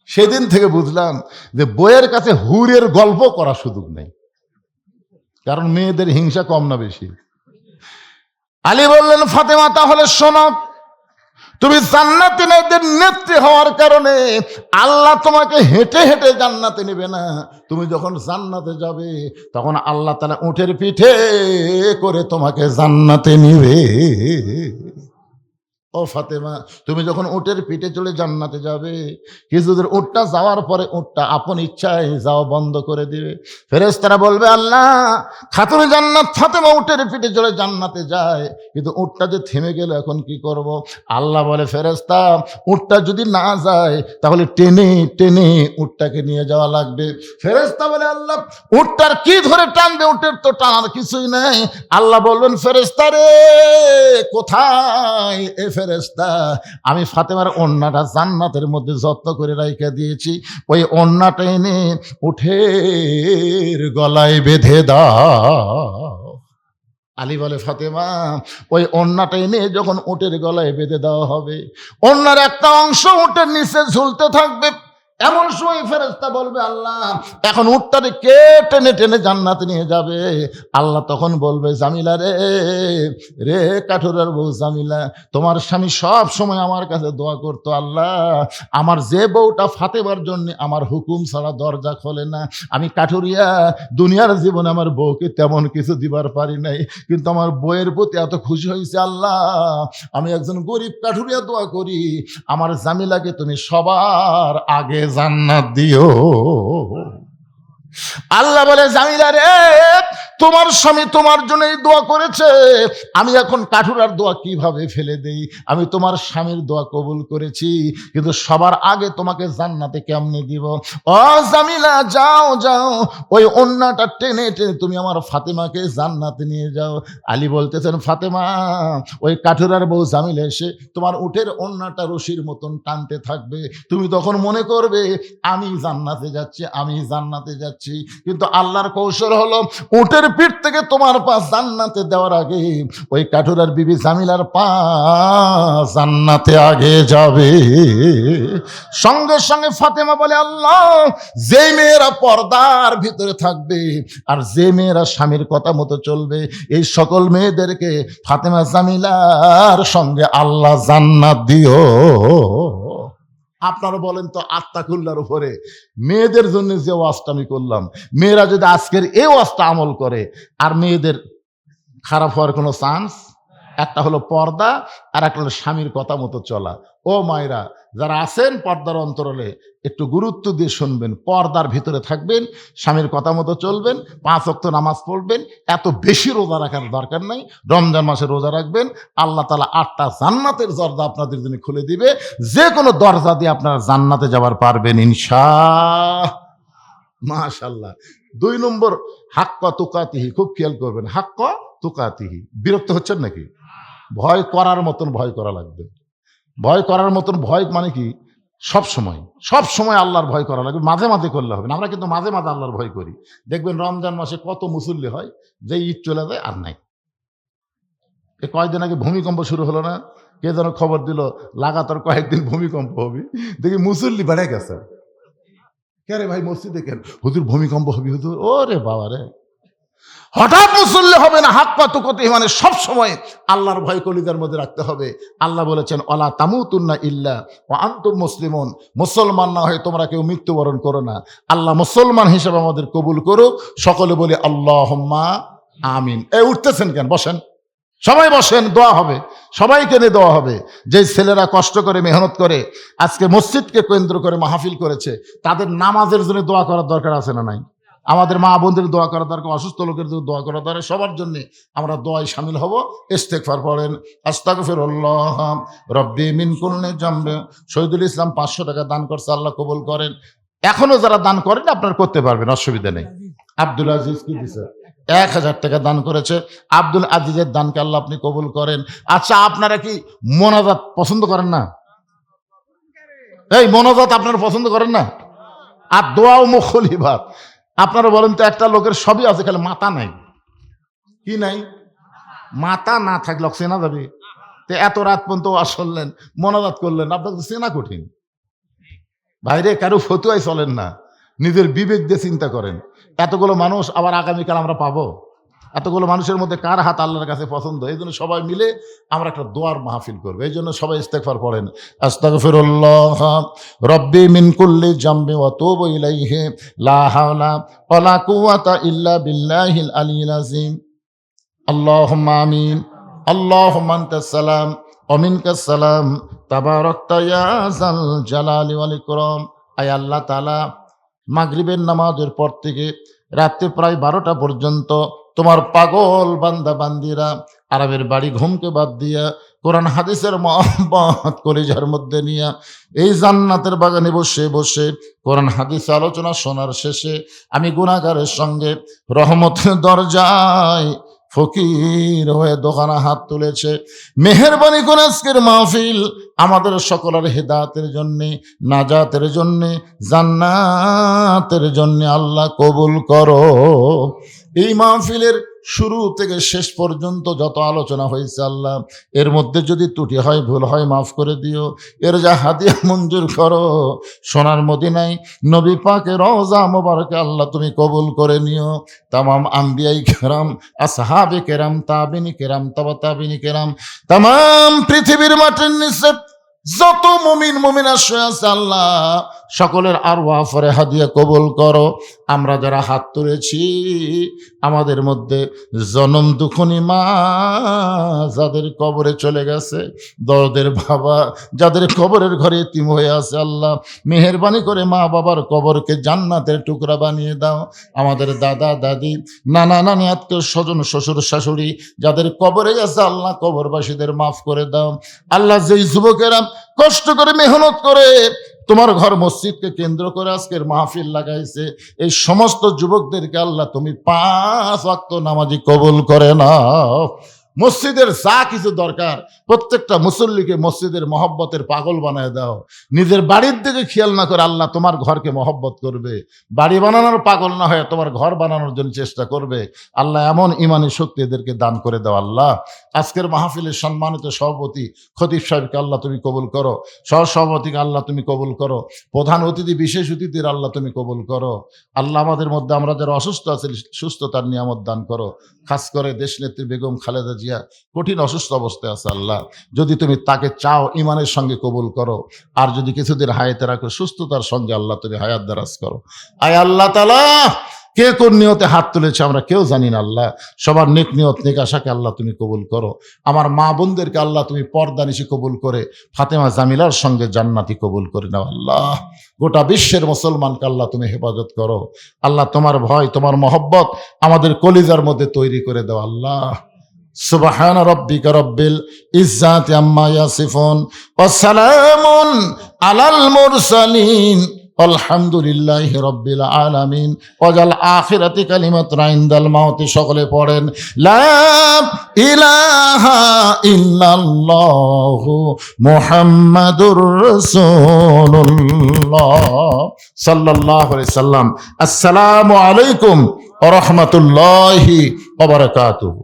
সেদিন থেকে বুঝলাম যে বইয়ের কাছে হুরের গল্প করার সুযোগ নেই, কারণ মেয়েদের হিংসা কম না বেশি। আলী বললেন, ফাতেমা, তাহলে শোনো, তুমি জান্নাতে নেত্রী হওয়ার কারণে আল্লাহ তোমাকে হেঁটে হেঁটে জান্নাতে নেবে না। তুমি যখন জান্নাতে যাবে তখন আল্লাহ তাআলা উটের পিঠে করে তোমাকে জান্নাতে নিবে। ও ফাতেমা, তুমি যখন উটের পিঠে চলে জান্নাতে যাবে, কিছুদের উটটা যাওয়ার পরে উটটা আপন ইচ্ছায় যাওয়া বন্ধ করে দিবে। ফেরেশতারা বলবে, আল্লাহ, খাতুনে জান্নাত ফাতেমা উটের পিঠে চলে জান্নাতে যায়, কিন্তু উটটা যে থেমে গেল, এখন কি করব? আল্লাহ বলে, ফেরেশতা, উটটা যদি না যায় তাহলে টেনে টেনে উটটাকে নিয়ে যাওয়া লাগবে। ফেরেশতা বলে, আল্লাহ, উটটার কি ধরে টানবে? উটের তো টানার কিছুই নাই। আল্লাহ বলবেন, ফেরেশতা রে, কোথায় এ ফেরেশতা? আমি ফাতেমার ওন্নাটা জান্নাতের মধ্যে যত্ন করে রাইখা দিয়েছি, ওই ওন্নাটা এনে উঠের গলায় বেঁধে দাও। আলী বলে, ফাতেমা, ওই ওন্নাটা এনে যখন উটের গলায় বেঁধে দেওয়া হবে, ওন্নার একটা অংশ উটের নিচে ঝুলতে থাকবে। এমন সময় ফেরেশতা বলবে, আল্লাহ, এখন উটটারে কে টেনে টেনে জান্নাতে নিয়ে যাবে? আল্লাহ তখন বলবে, জামিলা রে, রে কাঠুরার বউ জামিলা, তোমার স্বামী সব সময় আমার কাছে দোয়া করতো, আল্লাহ, আমার যে বউটা ফাতেমার জন্য আমার হুকুম ছাড়া দরজা খোলে না। আমি কাঠুরিয়া, দুনিয়ার জীবনে আমার বউকে তেমন কিছু দিবার পারি নাই, কিন্তু আমার বউয়ের প্রতি এত খুশি হয়েছে, আল্লাহ, আমি একজন গরিব কাঠুরিয়া দোয়া করি, আমার জামিলাকে তুমি সবার আগে জান্নাত দিও। আল্লাহ বলে, জামিলা রে, তোমার স্বামী তোমার জন্য এই দোয়া করেছে, আমি এখন কাঠুরার দোয়া কিভাবে ফেলে দেই? আমি তোমার স্বামীর দোয়া কবুল করেছি, কিন্তু সবার আগে তোমাকে জান্নাতে কেমনে দিব? ও জামিলা, যাও যাও, ওই ওন্নাটা টেনে টেনে তুমি আমার ফাতেমাকে জান্নাতে নিয়ে যাও। আলী বলতেছেন, ফাতেমা, ওই কাঠুরার বউ জামিলা এসে তোমার উটের ওন্নাটা রশির মতন টানতে থাকবে, তুমি তখন মনে করবে আমি জান্নাতে যাচ্ছি, আমি জান্নাতে যাচ্ছি। কিন্তু আল্লাহর কৌশল হলো, উটের পিঠ থেকে তোমার পা জান্নাতে দেওয়ার আগে ওই কাঠুরার বিবি জামিলার পা জান্নাতে আগে যাবে। সঙ্গে সঙ্গে ফাতেমা বলে, আল্লাহ, যে মেয়েরা পর্দার ভিতরে থাকবে আর যে মেয়েরা স্বামীর কথা মতো চলবে, এই সকল মেয়েদেরকে ফাতেমা জামিলার সঙ্গে আল্লাহ জান্নাত দিও। আপনারা বলেন তো, আত্তাকুল্লার উপরে মেয়েদের জন্য যে ওয়াজটা আমি করলাম, মেয়েরা যদি আজকের এই ওয়াজটা আমল করে, আর মেয়েদের খারাপ হওয়ার কোনো চান্স? একটা হলো পর্দা, আর একটা হলো স্বামীর কথা মতো চলা। ও মায়েরা যারা আছেন পর্দার অন্তরালে, একটু গুরুত্ব দিয়ে শুনবেন। পর্দার ভিতরে থাকবেন, স্বামীর কথা মতো চলবেন, 5 ওয়াক্ত নামাজ পড়বেন, এত বেশি রোজা রাখার দরকার নাই। রমজান মাসে রোজা রাখবেন, আল্লাহ তাআলা 8টা জান্নাতের দরজা আপনাদের জন্য খুলে দিবে। যে কোনো দরজা দিয়ে আপনারা জান্নাতে যাবার পারবেন মাশাআল্লাহ। 2 নম্বর, হাক্কা তুকাতিহি, খুব খেয়াল করবেন, হাক্কা তুকাতিহি। বিরক্ত হচ্ছেন নাকি? ভয় করার মতন ভয় করা লাগবে। ভয় করার মতন ভয় মানে কি? সব সময় আল্লাহর ভয় করা লাগবে, মাঝে মাঝে করলে হবে না। আমরা কিন্তু মাঝে মাঝে আল্লাহর ভয় করি। দেখবেন রমজান মাসে কত মুসল্লি হয়, যে ঈদ চলে যায় আর নাই। কয়েকদিন আগে ভূমিকম্প শুরু হলো না? কে যেন খবর দিল লাগাতার কয়েকদিন ভূমিকম্প হবে, দেখি মুসল্লি বেড়ে গেছে। কে রে ভাই, মসজিদে কেন? হুজুর ভূমিকম্প হবে হুজুর। ও রে বাবা রে, হঠাৎ মুসল্লি হবে না, হাক্কা তুকাতিহি মানে সব সময় আল্লাহর ভয় কলিজার মধ্যে রাখতে হবে। আল্লাহ বলেছেন, ওয়ালা তামুতুন্না ইল্লা ওয়া আনতুম মুসলিমুন, মুসলমান না হয়ে তোমরা কেউ মৃত্যুবরণ করো না। আল্লাহ মুসলমান হিসেবে আমাদের কবুল করুক। সকলে বলি আল্লাহুম্মা আমিন। উঠতেছেন কেন? বসেন, সবাই বসেন, দোয়া হবে, সবাইকে নিয়ে দোয়া হবে। যে ছেলেরা কষ্ট করে মেহনত করে আজকে মসজিদকে কেন্দ্র করে মাহফিল করেছে, তাদের নামাজের জন্য দোয়া করার দরকার আছে না নাই? আমাদের মা বোনদের দোয়া করা দরকার, অসুস্থ লোকের দোয়া করা দরকার, সবার জন্য আমরা দোয়ায় শামিল হব। ইস্তেগফার পড়েন, আস্তাগফিরুল্লাহ রব্বি মিন কুল্লি জামবি। শহীদুল ইসলাম 500 টাকা দান করছে, আল্লাহ কবুল করেন। এখনো যারা দান করেন আপনারা করতে পারবেন, অসুবিধা নেই। আব্দুল আজিজ কি দিছে? 1000 টাকা দান করেছে। আব্দুল আজিজের দানকে আল্লাহ আপনি কবুল করেন। আচ্ছা, আপনারা কি মোনাজাত পছন্দ করেন না? এই মোনাজাত আপনারা পছন্দ করেন না? আর দোয়া ও মুখল ইবাদ। আপনারা বলেন তো, একটা লোকের সবই আছে, খালি মাথা নাই। কি নাই? মাথা না থাকলে চেনা যাবে? তো এত রাত পর্যন্ত ওয়াজ শুনলেন, মোনাজাত করলেন, আপনাকে চেনা কঠিন। বাইরে কারো ফতুয়ায় চলেন না, নিজের বিবেক দিয়ে চিন্তা করেন। এতগুলো মানুষ আবার আগামীকাল আমরা পাবো? এতগুলো মানুষের মধ্যে কার হাত আল্লাহর কাছে পছন্দ? এই জন্য সবাই মিলে আমরা একটা দোয়ার মাহফিল করবো। এই জন্য সবাই ইস্তেগফার পড়েন, আস্তাগফিরুল্লাহ রব্বি মিন কুল্লি জামবি ওয়া তুবু ইলাইহি লা হাওলা ওয়া লা কুওয়াতা ইল্লা বিল্লাহিল আলিয়্যিল আযীম। আল্লাহুম্মা আমিন। আল্লাহুম্মা আনতাস সালাম ওয়া মিনকাস সালাম তাবারাকতা ইয়া যাল জালালি ওয়াল ইকরাম। আয় আল্লাহ তাআলা, মাগরিবের নামাজের পর থেকে রাত্রে প্রায় 12টা পর্যন্ত তোমার পাগল বান্দা বান্দিরা আরবের বাড়ি ঘুমকে বাদ দিয়া কোরআন হাদিসের মহব্বত কলিজার মধ্যে নিয়া এই জান্নাতের বাগানে বসে বসে কোরআন হাদিস আলোচনা শোনার শেষে আমি গুনাহগারের সঙ্গে রহমতের দরজায় ফকির হয়ে দোকানে হাত তুলেছে। মেহেরবানি করে আজকের মাহফিল আমাদের সকলের হেদায়েতের জন্যে, নাজাতের জন্যে, জান্নাতের জন্যে আল্লাহ কবুল করো। এই মাহফিলের শুরু থেকে শেষ পর্যন্ত যত আলোচনা হয়েছে আল্লাহ, এর মধ্যে যদি ত্রুটি হয়, ভুল হয়, মাফ করে দিও। এর যা হাদিয়া মঞ্জুর করো। সোনার মদিনায় নবী পাকের রওজা মোবারকে আল্লাহ তুমি কবুল করে নিও। তামাম আম্বিয়াই কেরাম, আসহাবে কেরাম, তাবিনী কেরাম, তাবা তাবিনী কেরাম, তামাম পৃথিবীর মাটির নিচে যত মুমিন মুমিনা শুয়ে আছে আল্লাহ, সকলের আরওয়াহ ফরে হাদিয়া কবুল করো। আমরা যারা হাত তুলেছি আমাদের মধ্যে জনম দুঃখনী মা যাদের কবরে চলে গেছে, দরদের বাবা যাদের কবরের ঘরে এতিম হয়ে আছে আল্লাহ, মেহেরবানি করে মা বাবার কবরকে জান্নাতের টুকরা বানিয়ে দাও। আমাদের দাদা দাদি, নানা নানি, আত্মীয় স্বজন, শ্বশুর শাশুড়ি যাদের কবরে গেছে আল্লাহ, কবরবাসীদের মাফ করে দাও আল্লাহ। যেই যুবকেরা কষ্ট করে মেহনত করে তোমার ঘর মসজিদকে কেন্দ্র করে আজকের মাহফিল লাগাইছে, এই সমস্ত যুবকদেরকে আল্লাহ তুমি 5 ওয়াক্ত নামাজি কবুল করে নাও। মসজিদের যা কিছু দরকার প্রত্যেকটা মুসল্লিকে মসজিদের মহব্বতের পাগল বানায় দাও। নিজের বাড়ির দিকে খেয়াল না করে আল্লাহ তোমার ঘরকে মহব্বত করবে, বাড়ি বানানোর পাগল না হয়ে তোমার ঘর বানানোর জন্য চেষ্টা করবে আল্লাহ। এমন ইমানি শক্তি এদেরকে দান করে দাও আল্লাহ। আজকের মাহফিলের সম্মানিত সভাপতি খতিব সাহেবকে আল্লাহ তুমি কবুল করো, সহসভাপতিকে আল্লাহ তুমি কবুল করো, প্রধান অতিথি বিশেষ অতিথির আল্লাহ তুমি কবুল করো আল্লাহ। আমাদের মধ্যে আমরা যারা অসুস্থ আছি সুস্থতার নিয়ামত দান করো। খাস করে দেশনেত্রী বেগম খালেদা জিয়া কঠিন অসুস্থ অবস্থায় আছে আল্লাহ, যদি তুমি তাকে চাও ইমানের সঙ্গে কবুল করো, আর যদি কিছুদিন হায়াতে রাখো সুস্থতার সঙ্গে আল্লাহ তুমি হায়াত দারাজ করো। আয় আল্লাহ তাআলা, কে কোন নিয়তে হাত তুলেছে আমরা কেউ জানি না আল্লাহ, সবার নেক নিয়ত নেক আশাকে আল্লাহ তুমি কবুল করো। আমার মা বোনদেরকে আল্লাহ তুমি পর্দানিশি কবুল করে ফাতেমা জামিলার সঙ্গে জান্নাতি কবুল করে নাও আল্লাহ। গোটা বিশ্বের মুসলমানকে আল্লাহ তুমি হেফাজত করো আল্লাহ। তোমার ভয়, তোমার মহব্বত আমাদের কলিজার মধ্যে তৈরি করে দাও আল্লাহ। সুবহান রাব্বিকা রাব্বিল ইজ্জাতি আম্মা ইয়াসিফুন ওয়া সালামুন আলাল মুরসালিন আলহামদুলিল্লাহি রাব্বিল আলামিন। ওয়াজাল আখিরাতি কালিমাতুন ইনদাল মাউতি। সকলে পড়েন লা ইলাহা ইল্লাল্লাহু মুহাম্মাদুর রাসূলুল্লাহ সাল্লাল্লাহু আলাইহি সাল্লাম। আসসালামু আলাইকুম ওয়া রাহমাতুল্লাহি ওয়া বারাকাতুহু।